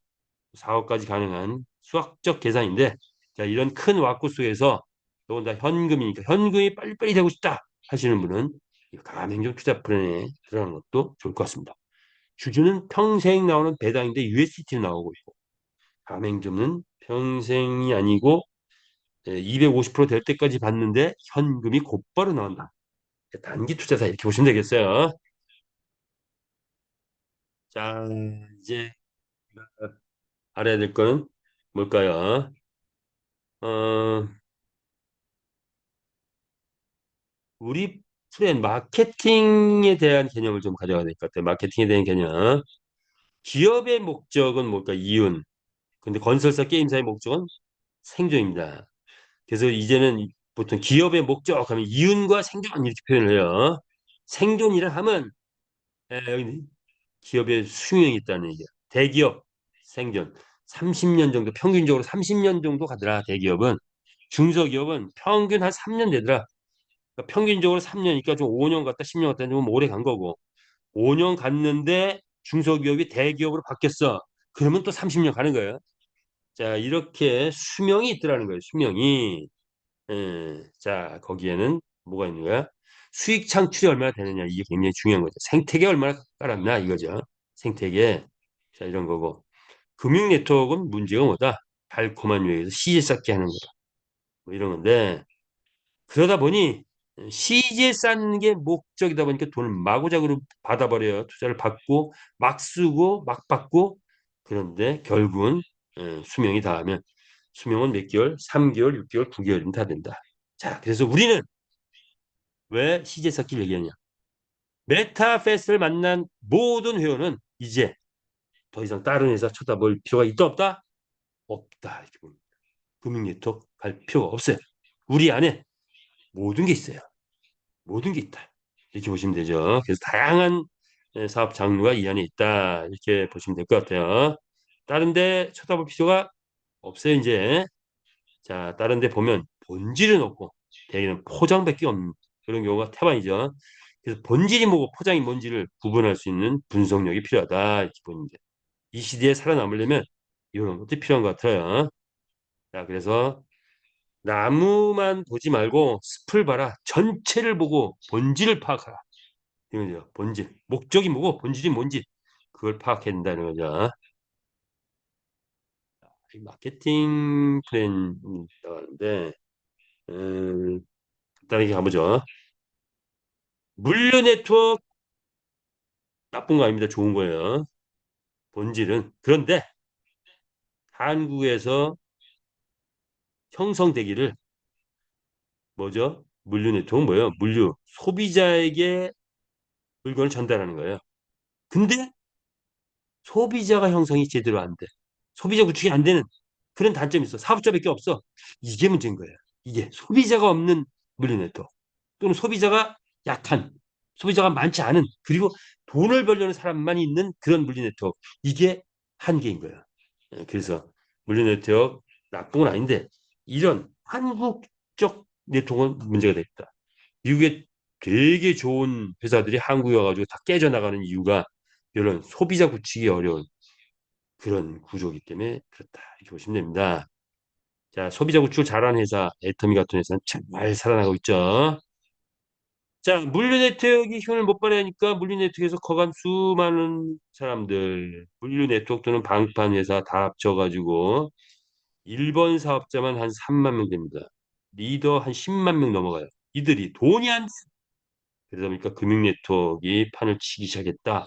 4억까지 가능한 수학적 계산인데 자, 이런 큰 왁구 속에서 더군다나 현금이니까 현금이 빨리빨리 되고 싶다 하시는 분은 가맹점 투자 플랜에 들어가는 것도 좋을 것 같습니다. 주주는 평생 나오는 배당인데 USDT로 나오고 있고 가맹점은 평생이 아니고 250%될 때까지 받는데 현금이 곧바로 나온다. 단기 투자사 이렇게 보시면 되겠어요. 자, 이제 알아야 될 거는 뭘까요? 어, 우리 프렌 마케팅에 대한 개념을 좀 가져가야 될 것 같아요. 마케팅에 대한 개념. 기업의 목적은 뭘까? 이윤. 근데 건설사 게임사의 목적은 생존입니다. 그래서 이제는 보통 기업의 목적 하면 이윤과 생존 이렇게 표현을 해요. 생존이라 하면 여기 기업의 수명이 있다는 얘기야. 대기업 생존 30년 정도 평균적으로 30년 정도 가더라. 대기업은 중소기업은 평균 한 3년 되더라. 그러니까 평균적으로 3년이니까 좀 5년 갔다 10년 갔다 좀 오래 간 거고 5년 갔는데 중소기업이 대기업으로 바뀌었어. 그러면 또 30년 가는 거예요. 자, 이렇게 수명이 있더라는 거예요. 수명이. 자, 거기에는 뭐가 있는 거야? 수익 창출이 얼마나 되느냐. 이게 굉장히 중요한 거죠. 생태계 얼마나 깔았나 이거죠. 생태계. 자, 이런 거고. 금융 네트워크는 문제가 뭐다? 달콤한 유혹에서 시제 쌓기 하는 거다. 뭐 이런 건데 그러다 보니 시제 쌓는 게 목적이다 보니까 돈을 마구잡이로 받아버려요. 투자를 받고 막 쓰고 막 받고 그런데 결국은 수명이 다하면 수명은 몇 개월? 3개월, 6개월, 9개월이면 다 된다. 자, 그래서 우리는 왜 시제 쌓기를 얘기하냐? 메타패스를 만난 모든 회원은 이제 더 이상 다른 회사 쳐다볼 필요가 있다 없다? 없다. 이렇게 봅니다. 금융 네트워크 갈 필요가 없어요. 우리 안에 모든 게 있어요. 모든 게 있다. 이렇게 보시면 되죠. 그래서 다양한 사업 장르가 이 안에 있다. 이렇게 보시면 될 것 같아요. 다른 데 쳐다볼 필요가 없어요, 이제. 자, 다른 데 보면 본질은 없고 대개는 포장밖에 없는 그런 경우가 태반이죠. 그래서 본질이 뭐고 포장이 뭔지를 구분할 수 있는 분석력이 필요하다. 이렇게 보는 게. 이 시대에 살아남으려면 이런 것도 필요한 것 같아요. 자, 그래서 나무만 보지 말고 숲을 봐라. 전체를 보고 본질을 파악하라. 이거죠. 본질. 목적이 뭐고 본질이 뭔지 그걸 파악해야 된다는 거죠. 이 마케팅 플랜이 나가는데 간단하게 가보죠. 물류 네트워크 나쁜 거 아닙니다. 좋은 거예요. 본질은. 그런데 한국에서 형성되기를 뭐죠? 물류 네트워크 뭐예요? 물류 소비자에게 물건을 전달하는 거예요. 근데 소비자가 형성이 제대로 안 돼. 소비자 구축이 안 되는 그런 단점이 있어. 사업자밖에 없어. 이게 문제인 거예요. 이게 소비자가 없는 물류 네트워크 또는 소비자가 약한 소비자가 많지 않은 그리고 돈을 벌려는 사람만 있는 그런 물류 네트워크 이게 한계인 거예요. 그래서 물류 네트워크 나쁜 건 아닌데 이런 한국적 네트워크는 문제가 됐다. 미국에 되게 좋은 회사들이 한국에 와가지고 다 깨져나가는 이유가 이런 소비자 구축이 어려운 그런 구조이기 때문에 그렇다. 이렇게 보시면 됩니다. 자, 소비자 구축을 잘하는 회사, 애터미 같은 회사는 잘 살아나고 있죠. 자, 물류 네트워크이 힘을 못 발휘하니까 물류 네트워크에서 커간 수많은 사람들, 물류 네트워크 또는 방판 회사 다 합쳐가지고 일본 사업자만 한 3만 명 됩니다. 리더 한 10만 명 넘어가요. 이들이 돈이 안 돼. 그러다 보니까 금융 네트워크가 판을 치기 시작했다.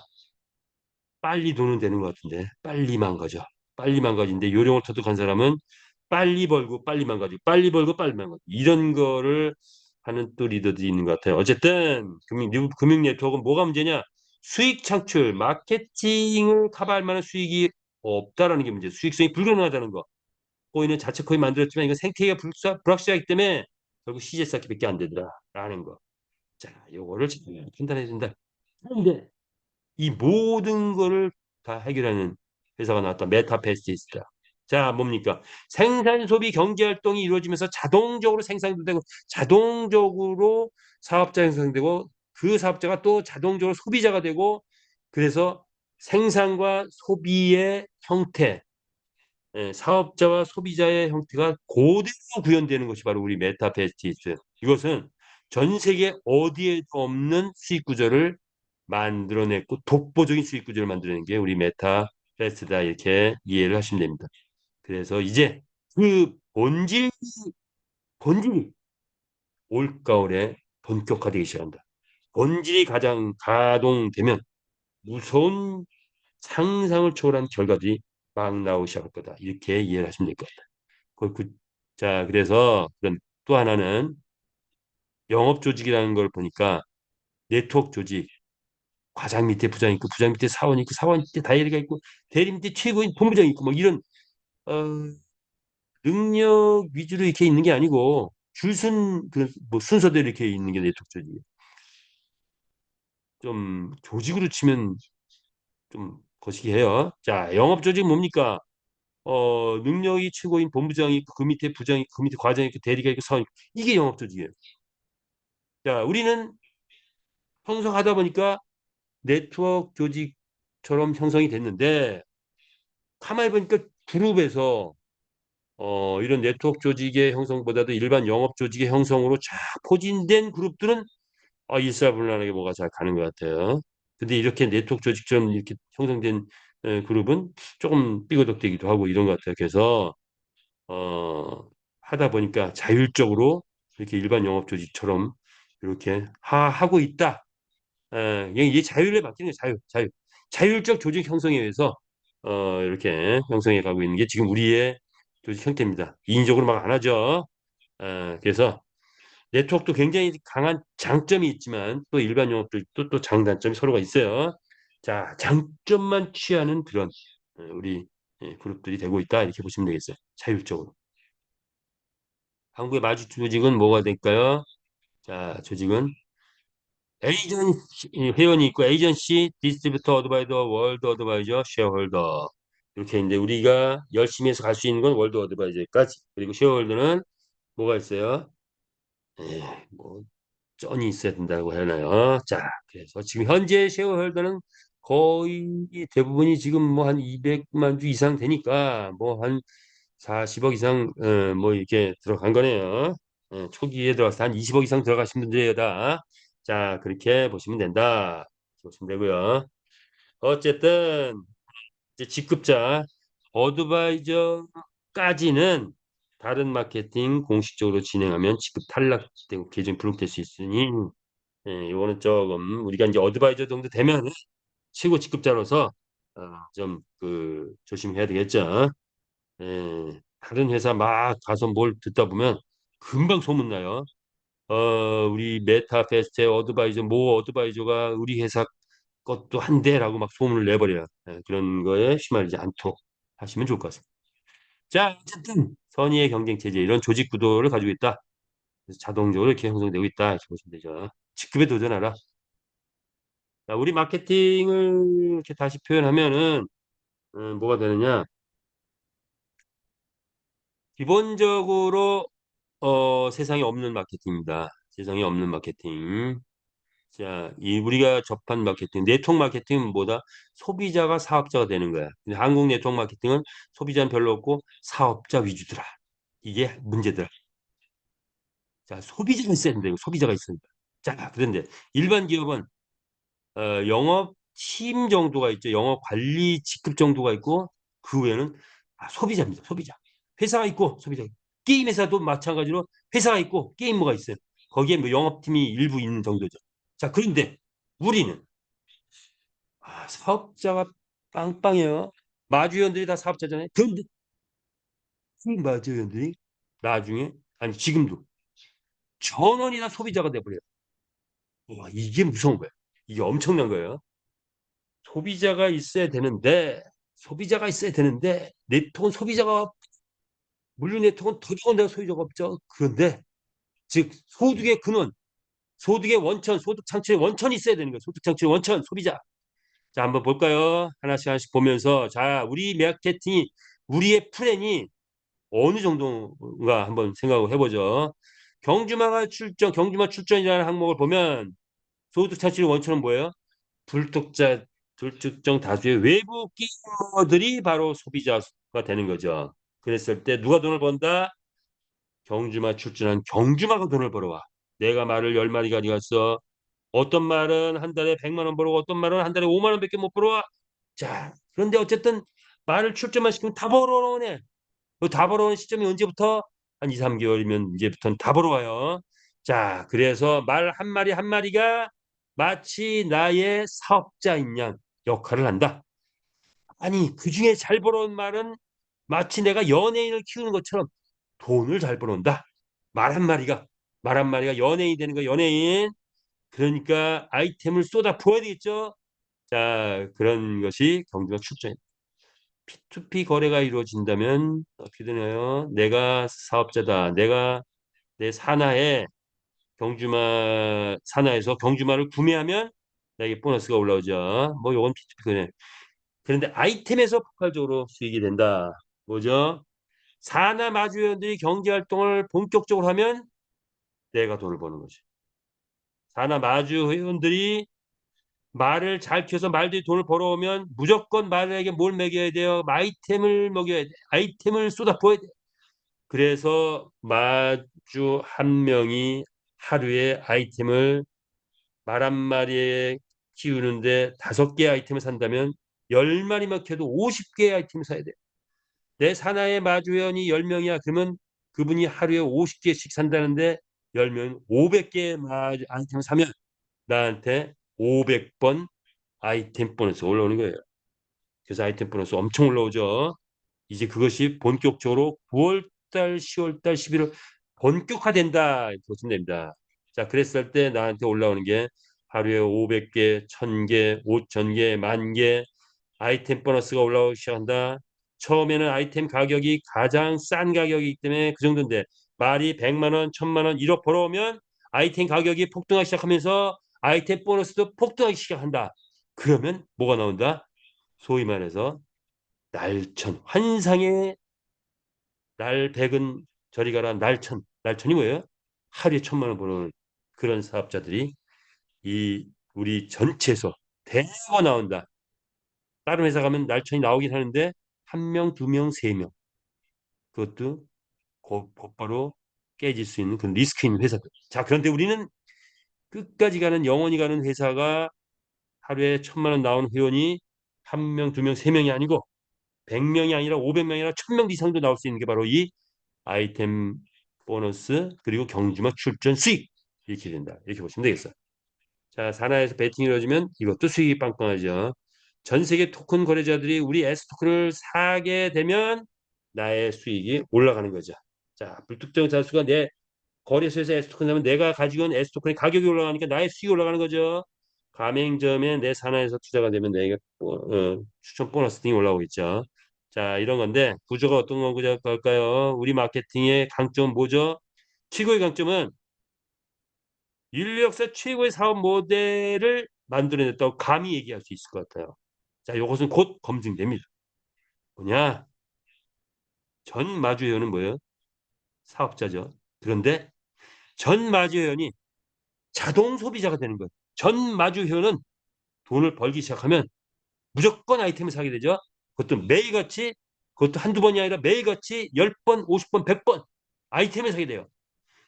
빨리 돈은 되는 것 같은데 빨리 망가져. 빨리 망가진데 요령을 터득한 사람은 빨리 벌고 빨리 망가지고 빨리 벌고 빨리 망가지고 이런 거를 하는 또 리더들이 있는 것 같아요. 어쨌든 금융 네트워크는 뭐가 문제냐? 수익 창출, 마케팅을 커버할 만한 수익이 없다라는 게 문제. 수익성이 불가능하다는 거. 코인은 자체 코인 만들었지만 이건 생태계가 불확실하기 때문에 결국 시제 쌓기밖에 안 되더라라는 거. 자, 요거를 잘 판단해야 된다. 그런데 이 모든 거를 다 해결하는 회사가 나왔다. 메타패스티스다. 자, 뭡니까? 생산, 소비, 경제 활동이 이루어지면서 자동적으로 생산도 되고 자동적으로 사업자 형성되고 그 사업자가 또 자동적으로 소비자가 되고 그래서 생산과 소비의 형태, 사업자와 소비자의 형태가 그대로 구현되는 것이 바로 우리 메타패스티스. 이것은 전 세계 어디에도 없는 수익 구조를 만들어냈고 독보적인 수익 구조를 만들어낸 게 우리 메타패스트다 이렇게 이해를 하시면 됩니다. 그래서 이제 그 본질이 올가을에 본격화되기 시작한다. 본질이 가장 가동되면 무서운 상상을 초월한 결과들이 막 나오기 시작할 거다. 이렇게 이해를 하시면 될 것 같다. 자, 그래서 그런 또 하나는 영업 조직이라는 걸 보니까 네트워크 조직, 과장 밑에 부장 있고 부장 밑에 사원 있고 사원 밑에 다이어리가 있고 대리 밑에 최고인 본부장이 있고 뭐 이런 어, 능력 위주로 이렇게 있는 게 아니고 줄순 그뭐 순서대로 이렇게 있는 게 네트워크 조직이에요. 좀 조직으로 치면 좀 거시기해요. 자, 영업 조직 뭡니까? 능력이 최고인 본부장이 있고 그 밑에 부장이 있고 그 밑에 과장이 있고 대리가 있고 사원이 있고 이게 영업 조직이에요. 자, 우리는 형성하다 보니까 네트워크 조직처럼 형성이 됐는데 가만히 보니까 그룹에서 이런 네트워크 조직의 형성보다도 일반 영업 조직의 형성으로 쫙 포진된 그룹들은 일사불란하게 뭐가 잘 가는 것 같아요. 근데 이렇게 네트워크 조직처럼 이렇게 형성된 그룹은 조금 삐거덕대기도 하고 이런 것 같아요. 그래서 하다 보니까 자율적으로 이렇게 일반 영업 조직처럼 이렇게 하고 있다. 이게 자율에 맡기는 게 자율적 조직 형성에 의해서 이렇게 형성해 가고 있는 게 지금 우리의 조직 형태입니다. 인위적으로 막 안 하죠. 그래서 네트워크도 굉장히 강한 장점이 있지만 또 일반 영업도 또 장단점이 서로가 있어요. 자, 장점만 취하는 그런 우리 그룹들이 되고 있다 이렇게 보시면 되겠어요. 자율적으로. 한국의 마주 조직은 뭐가 될까요? 자, 조직은 에이전시 회원이 있고 에이전시, 디스트리뷰터, 어드바이더, 월드 어드바이저, 쉐어홀더 이렇게 있는데 우리가 열심히 해서 갈 수 있는 건 월드 어드바이저까지 그리고 쉐어홀더는 뭐가 있어요? 뭐 쩐이 있어야 된다고 하나요? 자, 그래서 지금 현재 쉐어홀더는 거의 대부분이 지금 뭐 한 200만 주 이상 되니까 뭐 한 40억 이상 뭐 이렇게 들어간 거네요. 초기에 들어가서 한 20억 이상 들어가신 분들이에요 다. 자, 그렇게 보시면 된다. 보시면 되고요. 어쨌든 이제 직급자 어드바이저까지는 다른 마케팅 공식적으로 진행하면 직급 탈락되고 계정이 불룩될 수 있으니 이거는 조금 우리가 이제 어드바이저 정도 되면 최고 직급자로서 좀 그 조심해야 되겠죠. 다른 회사 막 가서 뭘 듣다 보면 금방 소문나요. 우리 메타페스트의 어드바이저, 모 어드바이저가 우리 회사 것도 한대라고 막 소문을 내버려요. 그런 거에 휘말리지 않도록 하시면 좋을 것 같습니다. 자, 어쨌든 선의의 경쟁 체제 이런 조직 구도를 가지고 있다. 그래서 자동적으로 이렇게 형성되고 있다. 이렇게 보시면 되죠. 직급에 도전하라. 자, 우리 마케팅을 이렇게 다시 표현하면은 뭐가 되느냐? 기본적으로 세상에 없는 마케팅입니다. 세상에 없는 마케팅. 자, 이 우리가 접한 마케팅, 네트워크 마케팅은 뭐다? 소비자가 사업자가 되는 거야. 근데 한국 네트워크 마케팅은 소비자는 별로 없고 사업자 위주더라. 이게 문제더라. 자, 소비자가 있어야 된다. 이거 소비자가 있습니다. 자, 그런데 일반 기업은 영업 팀 정도가 있죠. 영업 관리 직급 정도가 있고 그 외에는 소비자입니다. 소비자. 회사가 있고 소비자. 게임 회사도 마찬가지로 회사가 있고 게임머가 있어요. 거기에 뭐 영업팀이 일부 있는 정도죠. 자, 그런데 우리는 사업자가 빵빵해요. 마주연들이 다 사업자잖아요. 그런데 그 마주연들이 나중에 아니 지금도 전원이 다 소비자가 돼버려요. 와, 이게 무서운 거예요. 이게 엄청난 거예요. 소비자가 있어야 되는데 소비자가 있어야 되는데 네트워크는 소비자가 물류 네트워크는 더더군다나 소비자가 없죠. 그런데 즉 소득의 근원, 소득의 원천, 소득 창출의 원천이 있어야 되는 거예요. 소득 창출의 원천, 소비자. 자, 한번 볼까요? 하나씩 하나씩 보면서 자, 우리 마케팅이 우리의 플랜이 어느 정도인가 한번 생각을 해보죠. 경주마 출전이라는 항목을 보면 소득 창출의 원천은 뭐예요? 불특자, 불특정 다수의 외부 끼모들이 바로 소비자가 되는 거죠. 그랬을 때 누가 돈을 번다? 경주마 출전한 경주마가 돈을 벌어와. 내가 말을 10마리 가져갔어. 어떤 말은 한 달에 100만 원 벌고 어떤 말은 한 달에 5만 원밖에 못 벌어와. 자, 그런데 어쨌든 말을 출전만 시키면 다 벌어오네. 다 벌어오는 시점이 언제부터? 한 2, 3개월이면 이제부터는 다 벌어와요. 자, 그래서 말 한 마리 한 마리가 마치 나의 사업자인 양 역할을 한다. 아니, 그중에 잘 벌어온 말은 마치 내가 연예인을 키우는 것처럼 돈을 잘 벌어온다. 말 한마리가, 말 한마리가 연예인이 되는 거, 연예인. 그러니까 아이템을 쏟아 부어야 되겠죠. 자, 그런 것이 경주가 출전입니다. P2P 거래가 이루어진다면 어떻게 되나요? 내가 사업자다. 내가 내 산하에 경주마 산하에서 경주마를 구매하면 나에게 보너스가 올라오죠. 뭐 요건 P2P 거래. 그런데 아이템에서 폭발적으로 수익이 된다. 뭐죠? 산하 마주회원들이 경제 활동을 본격적으로 하면 내가 돈을 버는 거지. 산하 마주회원들이 말을 잘 키워서 말들이 돈을 벌어오면 무조건 말에게 뭘 먹여야 돼요? 아이템을 먹여야 돼. 아이템을 쏟아부어야 돼. 그래서 마주 한 명이 하루에 아이템을 말 한 마리에 키우는데 5개 아이템을 산다면 10마리만 키워도 50개의 아이템을 사야 돼. 내 산하의 마주회원이 10명이야. 그러면 그분이 하루에 50개씩 산다는데 10명 500개 아이템을 사면 나한테 500번 아이템 보너스 올라오는 거예요. 그래서 아이템 보너스 엄청 올라오죠. 이제 그것이 본격적으로 9월달, 10월달, 11월 본격화된다. 이렇게 보시면 됩니다. 자, 그랬을 때 나한테 올라오는 게 하루에 500개, 1000개, 5000개, 10,000개 아이템 보너스가 올라오기 시작한다. 처음에는 아이템 가격이 가장 싼 가격이기 때문에 그 정도인데 말이 100만 원, 1000만 원, 1억 벌어오면 아이템 가격이 폭등하기 시작하면서 아이템 보너스도 폭등하기 시작한다. 그러면 뭐가 나온다? 소위 말해서 날천, 환상의 날백은 저리 가라 날천. 날천이 뭐예요? 하루에 1,000만 원 버는 그런 사업자들이 이 우리 전체에서 대거 나온다. 다른 회사 가면 날천이 나오긴 하는데 한 명, 두 명, 세 명 그것도 곧바로 깨질 수 있는 그런 리스크 있는 회사들. 자, 그런데 우리는 끝까지 가는 영원히 가는 회사가 하루에 1,000만 원 나오는 회원이 한 명, 두 명, 세 명이 아니고 100명이 아니라 500명이 아니라 1,000명 이상도 나올 수 있는 게 바로 이 아이템 보너스 그리고 경주마 출전 수익 이렇게 된다. 이렇게 보시면 되겠어요. 자, 산하에서 베팅이 이루어지면 이것도 수익이 빵빵하죠. 전 세계 토큰 거래자들이 우리 S토큰을 사게 되면 나의 수익이 올라가는 거죠. 자, 불특정 다수가 내 거래소에서 S토큰 사면 내가 가지고 있는 S토큰의 가격이 올라가니까 나의 수익이 올라가는 거죠. 가맹점에 내 산하에서 투자가 되면 내가 추천 보너스 등이 올라오겠죠. 자, 이런 건데 구조가 어떤 걸까요? 우리 마케팅의 강점은 뭐죠? 최고의 강점은 인류 역사 최고의 사업 모델을 만들어냈다고 감히 얘기할 수 있을 것 같아요. 자, 이것은 곧 검증됩니다. 뭐냐? 전 마주회원은 뭐예요? 사업자죠. 그런데 전 마주회원이 자동 소비자가 되는 거예요. 전 마주회원은 돈을 벌기 시작하면 무조건 아이템을 사게 되죠. 그것도 매일같이 그것도 한두 번이 아니라 매일같이 10번, 50번, 100번 아이템을 사게 돼요.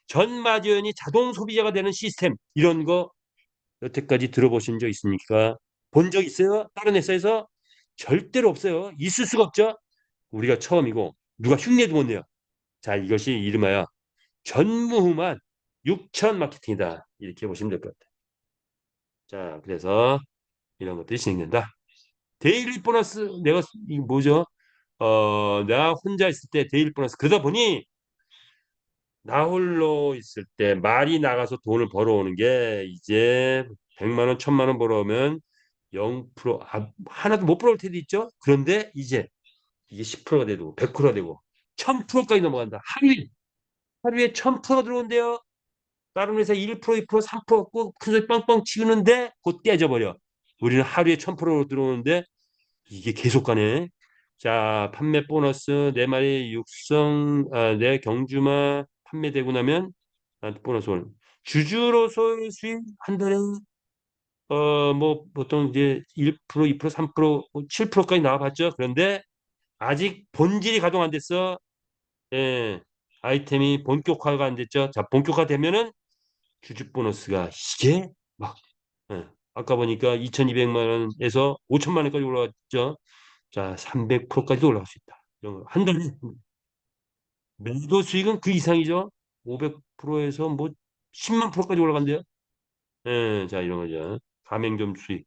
전 마주연이 자동 소비자가 되는 시스템 이런 거 여태까지 들어보신 적 있습니까? 본 적 있어요? 다른 회사에서? 절대로 없어요. 있을 수가 없죠. 우리가 처음이고 누가 흉내도 못 내요. 자, 이것이 이름하여 전무후무한 6천 마케팅이다. 이렇게 보시면 될 것 같아요. 자, 그래서 이런 것들이 진행된다. 데일리 보너스 내가 이 뭐죠? 내가 혼자 있을 때 데일리 보너스 그러다 보니 나 홀로 있을 때 말이 나가서 돈을 벌어오는 게 이제 100만 원, 1,000만 원 벌어오면 0%, 하나도 못 벌어올 때도 있죠. 그런데 이제 이게 10%가 되고 100%가 되고 1000%까지 넘어간다. 하루에 1000%가 들어온대요. 다른 회사 1%, 2%, 3% 큰 소리 빵빵 치우는데 곧 깨져버려. 우리는 하루에 1000% 들어오는데 이게 계속 가네. 자, 판매 보너스 네 마리 내 경주마 판매되고 나면 나한테 보너스 오는. 주주로서의 수익 한 달에 뭐 보통 이제 1%, 2%, 3%, 7%까지 나와봤죠. 그런데 아직 본질이 가동 안 됐어. 예, 아이템이 본격화가 안 됐죠. 자, 본격화되면은 주주 보너스가 이게 막 예, 아까 보니까 2,200만 원에서 5천만 원까지 올라갔죠. 자, 300%까지도 올라갈 수 있다. 이런 거. 한 달에 매도 수익은 그 이상이죠. 500%에서 뭐 10만 프로까지 올라간대요. 예, 자, 이런 거죠. 가맹점 수익,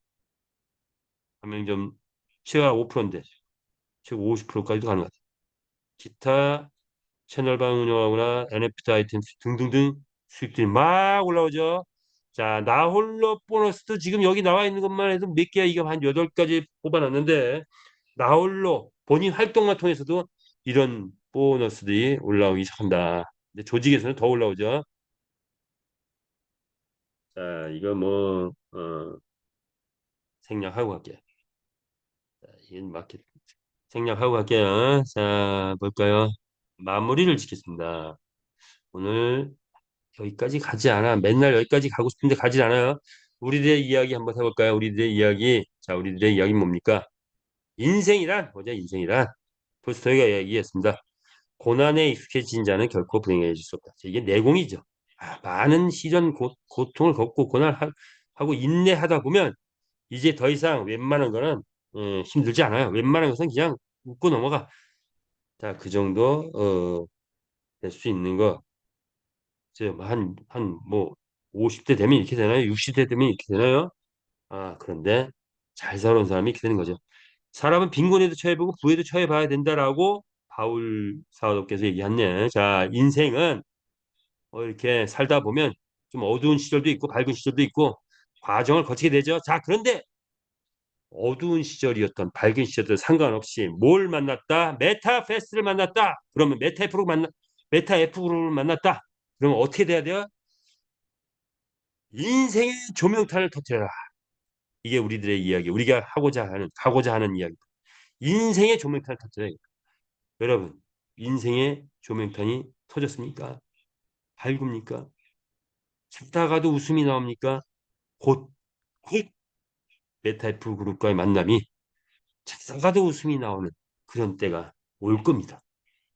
가맹점 시가 5%인데 최고 50%까지도 가능하다. 기타 채널방 운영하거나 NFT 아이템 등등등 수익들이 막 올라오죠. 자, 나 홀로 보너스도 지금 여기 나와 있는 것만 해도 몇 개야? 이게 한 8가지 뽑아놨는데 나 홀로 본인 활동만 통해서도 이런 보너스들이 올라오기 시작한다. 근데 조직에서는 더 올라오죠. 자, 이거 뭐 생략하고 갈게요. 자, 이건 마켓 생략하고 갈게요. 자, 볼까요? 마무리를 짓겠습니다. 오늘 여기까지 가지 않아. 맨날 여기까지 가고 싶은데 가지 않아요. 우리들의 이야기 한번 해볼까요? 우리들의 이야기. 자, 우리들의 이야기는 뭡니까? 인생이란 뭐죠? 인생이란 톨스토이가 얘기했습니다. 고난에 익숙해진 자는 결코 불행해질 수 없다. 이게 내공이죠. 많은 시련 고통을 겪고 고난하고 인내하다 보면 이제 더 이상 웬만한 거는 힘들지 않아요. 웬만한 것은 그냥 웃고 넘어가. 자, 그 정도 될 수 있는 거. 이제 뭐 50대 되면 이렇게 되나요? 60대 되면 이렇게 되나요? 그런데 잘 살아온 사람이 이렇게 되는 거죠. 사람은 빈곤에도 처해보고 부에도 처해봐야 된다라고 바울 사도께서 얘기했네. 자, 인생은 이렇게 살다 보면 좀 어두운 시절도 있고 밝은 시절도 있고 과정을 거치게 되죠. 자, 그런데 어두운 시절이었던 밝은 시절도 상관없이 뭘 만났다? 메타페스를 만났다. 그러면 메타 F를 만났다. 그러면 어떻게 돼야 돼요? 인생의 조명탄을 터뜨려라. 이게 우리들의 이야기, 우리가 가고자 하는 이야기. 인생의 조명탄을 터뜨려야 돼. 여러분, 인생의 조명탄이 터졌습니까? 밝습니까? 죽다가도 웃음이 나옵니까? 곧, 곧 메타F 그룹과의 만남이 죽다가도 웃음이 나오는 그런 때가 올 겁니다.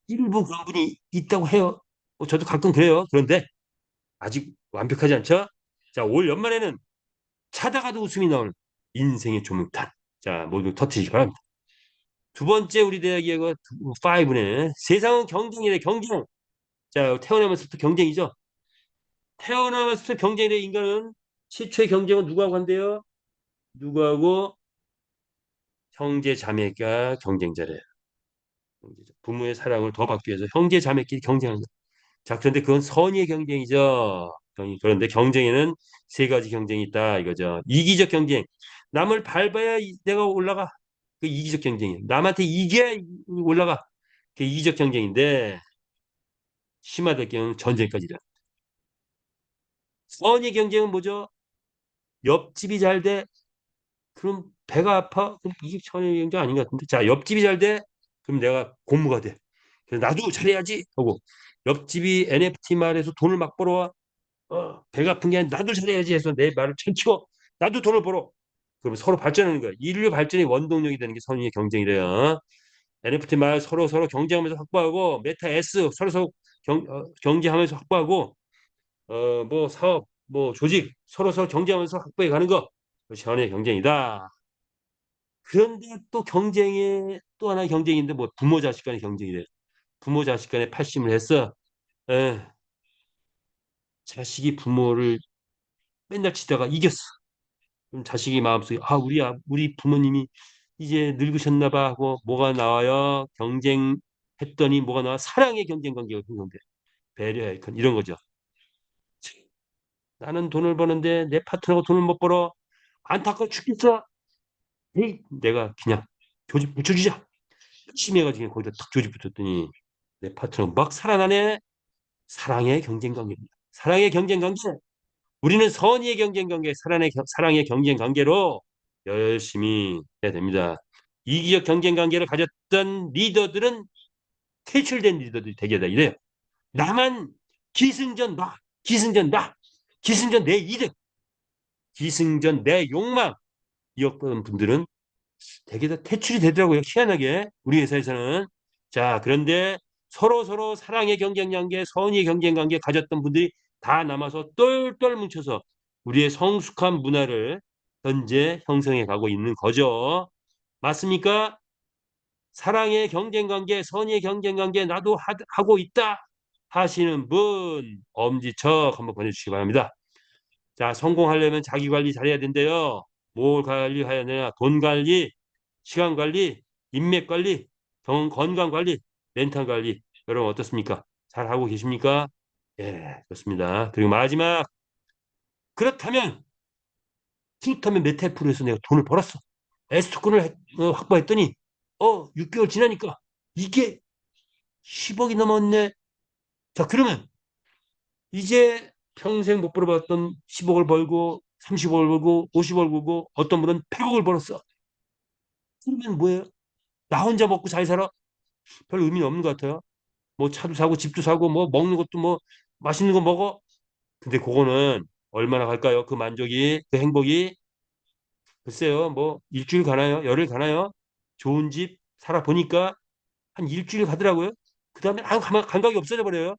일부 그런 분이 있다고 해요. 저도 가끔 그래요. 그런데 아직 완벽하지 않죠? 자, 올 연말에는 자다가도 웃음이 나오는 인생의 조명탄. 자, 모두 터트리기 바랍니다. 두 번째 우리 대학의 그 5네. 세상은 경쟁이래, 경쟁. 자, 태어나면서부터 경쟁이죠. 태어나면서부터 경쟁이래, 인간은. 최초의 경쟁은 누구하고 한대요? 누구하고? 형제 자매가 경쟁자래요. 부모의 사랑을 더 받기 위해서 형제 자매끼리 경쟁하는 거예요. 자, 그런데 그건 선의의 경쟁이죠. 그런데 경쟁에는 세 가지 경쟁이 있다 이거죠. 이기적 경쟁. 남을 밟아야 내가 올라가. 그 이기적 경쟁이에요. 남한테 이겨야 올라가. 그 이기적 경쟁인데 심화될 경우는 전쟁까지다. 선의 경쟁은 뭐죠? 옆집이 잘 돼. 그럼 배가 아파? 그럼 이게 선의 경쟁 아닌 것 같은데. 자, 옆집이 잘 돼. 그럼 내가 고무가 돼. 그래서 나도 잘해야지 하고 옆집이 NFT 말에서 돈을 막 벌어와. 배가 아픈 게 아니라 나도 잘해야지 해서 내 말을 참치고 나도 돈을 벌어. 그러면 서로 발전하는 거야. 인류 발전의 원동력이 되는 게 선의의 경쟁이래요. NFT 말 서로 경쟁하면서 확보하고 메타 S 서로 경쟁하면서 확보하고 뭐 사업 뭐 조직 서로 경쟁하면서 확보해 가는 거 그것이 선의의 경쟁이다. 그런데 또 경쟁의 또 하나의 경쟁인데 뭐 부모 자식 간의 경쟁이래. 부모 자식 간에 팔심을 했어. 에, 자식이 부모를 맨날 치다가 이겼어. 그럼 자식이 마음속에 우리 부모님이 이제 늙으셨나 봐 하고 뭐가 나와요? 경쟁했더니 뭐가 나와? 사랑의 경쟁 관계가 형성돼. 배려의 이런 거죠. 나는 돈을 버는데 내 파트너가 돈을 못 벌어. 안타까워 죽겠어. 에이, 내가 그냥 조직 붙여주자. 열심히 해가지고 거기다 딱 조직 붙였더니 내 파트너 막 살아나네. 사랑의 경쟁 관계입니다. 사랑의 경쟁 관계. 우리는 선의의 경쟁 관계, 사랑의 경쟁 관계로 열심히 해야 됩니다. 이기적 경쟁 관계를 가졌던 리더들은 퇴출된 리더들이 되게 이래요. 나만 기승전 나, 기승전 나, 기승전 내 이득, 기승전 내 욕망 이었던 분들은 되게 다 퇴출이 되더라고요. 희한하게 우리 회사에서는. 자, 그런데 서로 사랑의 경쟁 관계, 선의의 경쟁 관계 가졌던 분들이 다 남아서 똘똘 뭉쳐서 우리의 성숙한 문화를 현재 형성해 가고 있는 거죠. 맞습니까? 사랑의 경쟁 관계, 선의의 경쟁 관계 나도 하고 있다 하시는 분 엄지척 한번 보내주시기 바랍니다. 자, 성공하려면 자기 관리 잘해야 된대요. 뭘 관리해야 되냐? 돈 관리, 시간 관리, 인맥 관리, 건강 관리, 멘탈 관리. 여러분 어떻습니까? 잘 하고 계십니까? 예, 좋습니다. 그리고 마지막 그렇다면 메타프로에서 내가 돈을 벌었어. S토큰을 확보했더니 6개월 지나니까 이게 10억이 넘었네. 자, 그러면 이제 평생 못 벌어봤던 10억을 벌고 30억을 벌고 50억을 벌고 어떤 분은 100억을 벌었어. 그러면 뭐예요? 나 혼자 먹고 잘 살아? 별 의미는 없는 것 같아요. 뭐 차도 사고 집도 사고 뭐 먹는 것도 뭐 맛있는 거 먹어. 근데 그거는 얼마나 갈까요? 그 만족이, 그 행복이 글쎄요. 뭐 일주일 가나요? 열흘 가나요? 좋은 집 살아보니까 한 일주일 가더라고요. 그 다음에 감각이 없어져 버려요.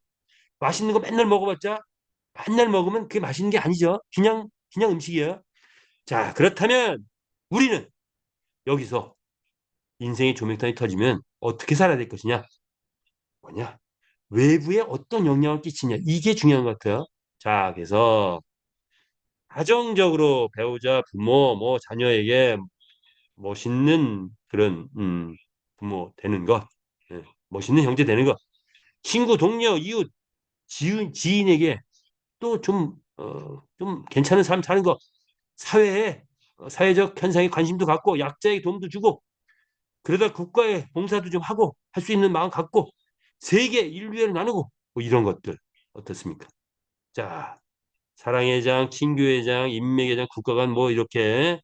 맛있는 거 맨날 먹어봤자 맨날 먹으면 그게 맛있는 게 아니죠. 그냥 음식이에요. 자, 그렇다면 우리는 여기서 인생의 조명탄이 터지면 어떻게 살아야 될 것이냐? 뭐냐? 외부에 어떤 영향을 끼치냐? 이게 중요한 것 같아요. 자, 그래서 가정적으로 배우자, 부모, 뭐 자녀에게 멋있는 그런 부모 되는 것, 예, 멋있는 형제 되는 것, 친구, 동료, 이웃, 지인에게 또 좀 괜찮은 삶 사는 것, 사회에 사회적 현상에 관심도 갖고 약자에게 도움도 주고 그러다 국가에 봉사도 좀 하고 할 수 있는 마음 갖고 세계 인류애를 나누고 뭐 이런 것들 어떻습니까? 자, 사랑의 장, 친교의 장, 인맥의 장, 국가간 뭐 이렇게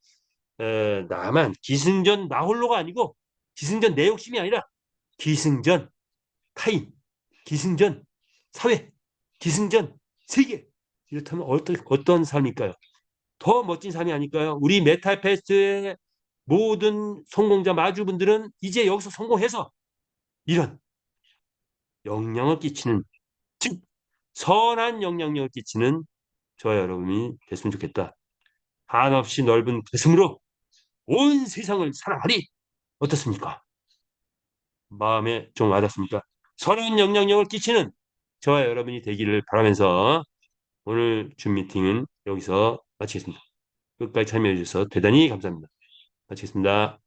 나만 기승전 나 홀로가 아니고 기승전 내 욕심이 아니라 기승전 타인, 기승전 사회, 기승전 세계 이렇다면 어떤 삶일까요? 더 멋진 삶이 아닐까요? 우리 메탈페스트의 모든 성공자 마주분들은 이제 여기서 성공해서 이런 영향을 끼치는 즉 선한 영향력을 끼치는 저와 여러분이 됐으면 좋겠다. 한없이 넓은 가슴으로 온 세상을 사랑하리. 어떻습니까? 마음에 좀 와닿습니까? 선한 영향력을 끼치는 저와 여러분이 되기를 바라면서 오늘 줌 미팅은 여기서 마치겠습니다. 끝까지 참여해 주셔서 대단히 감사합니다. 마치겠습니다.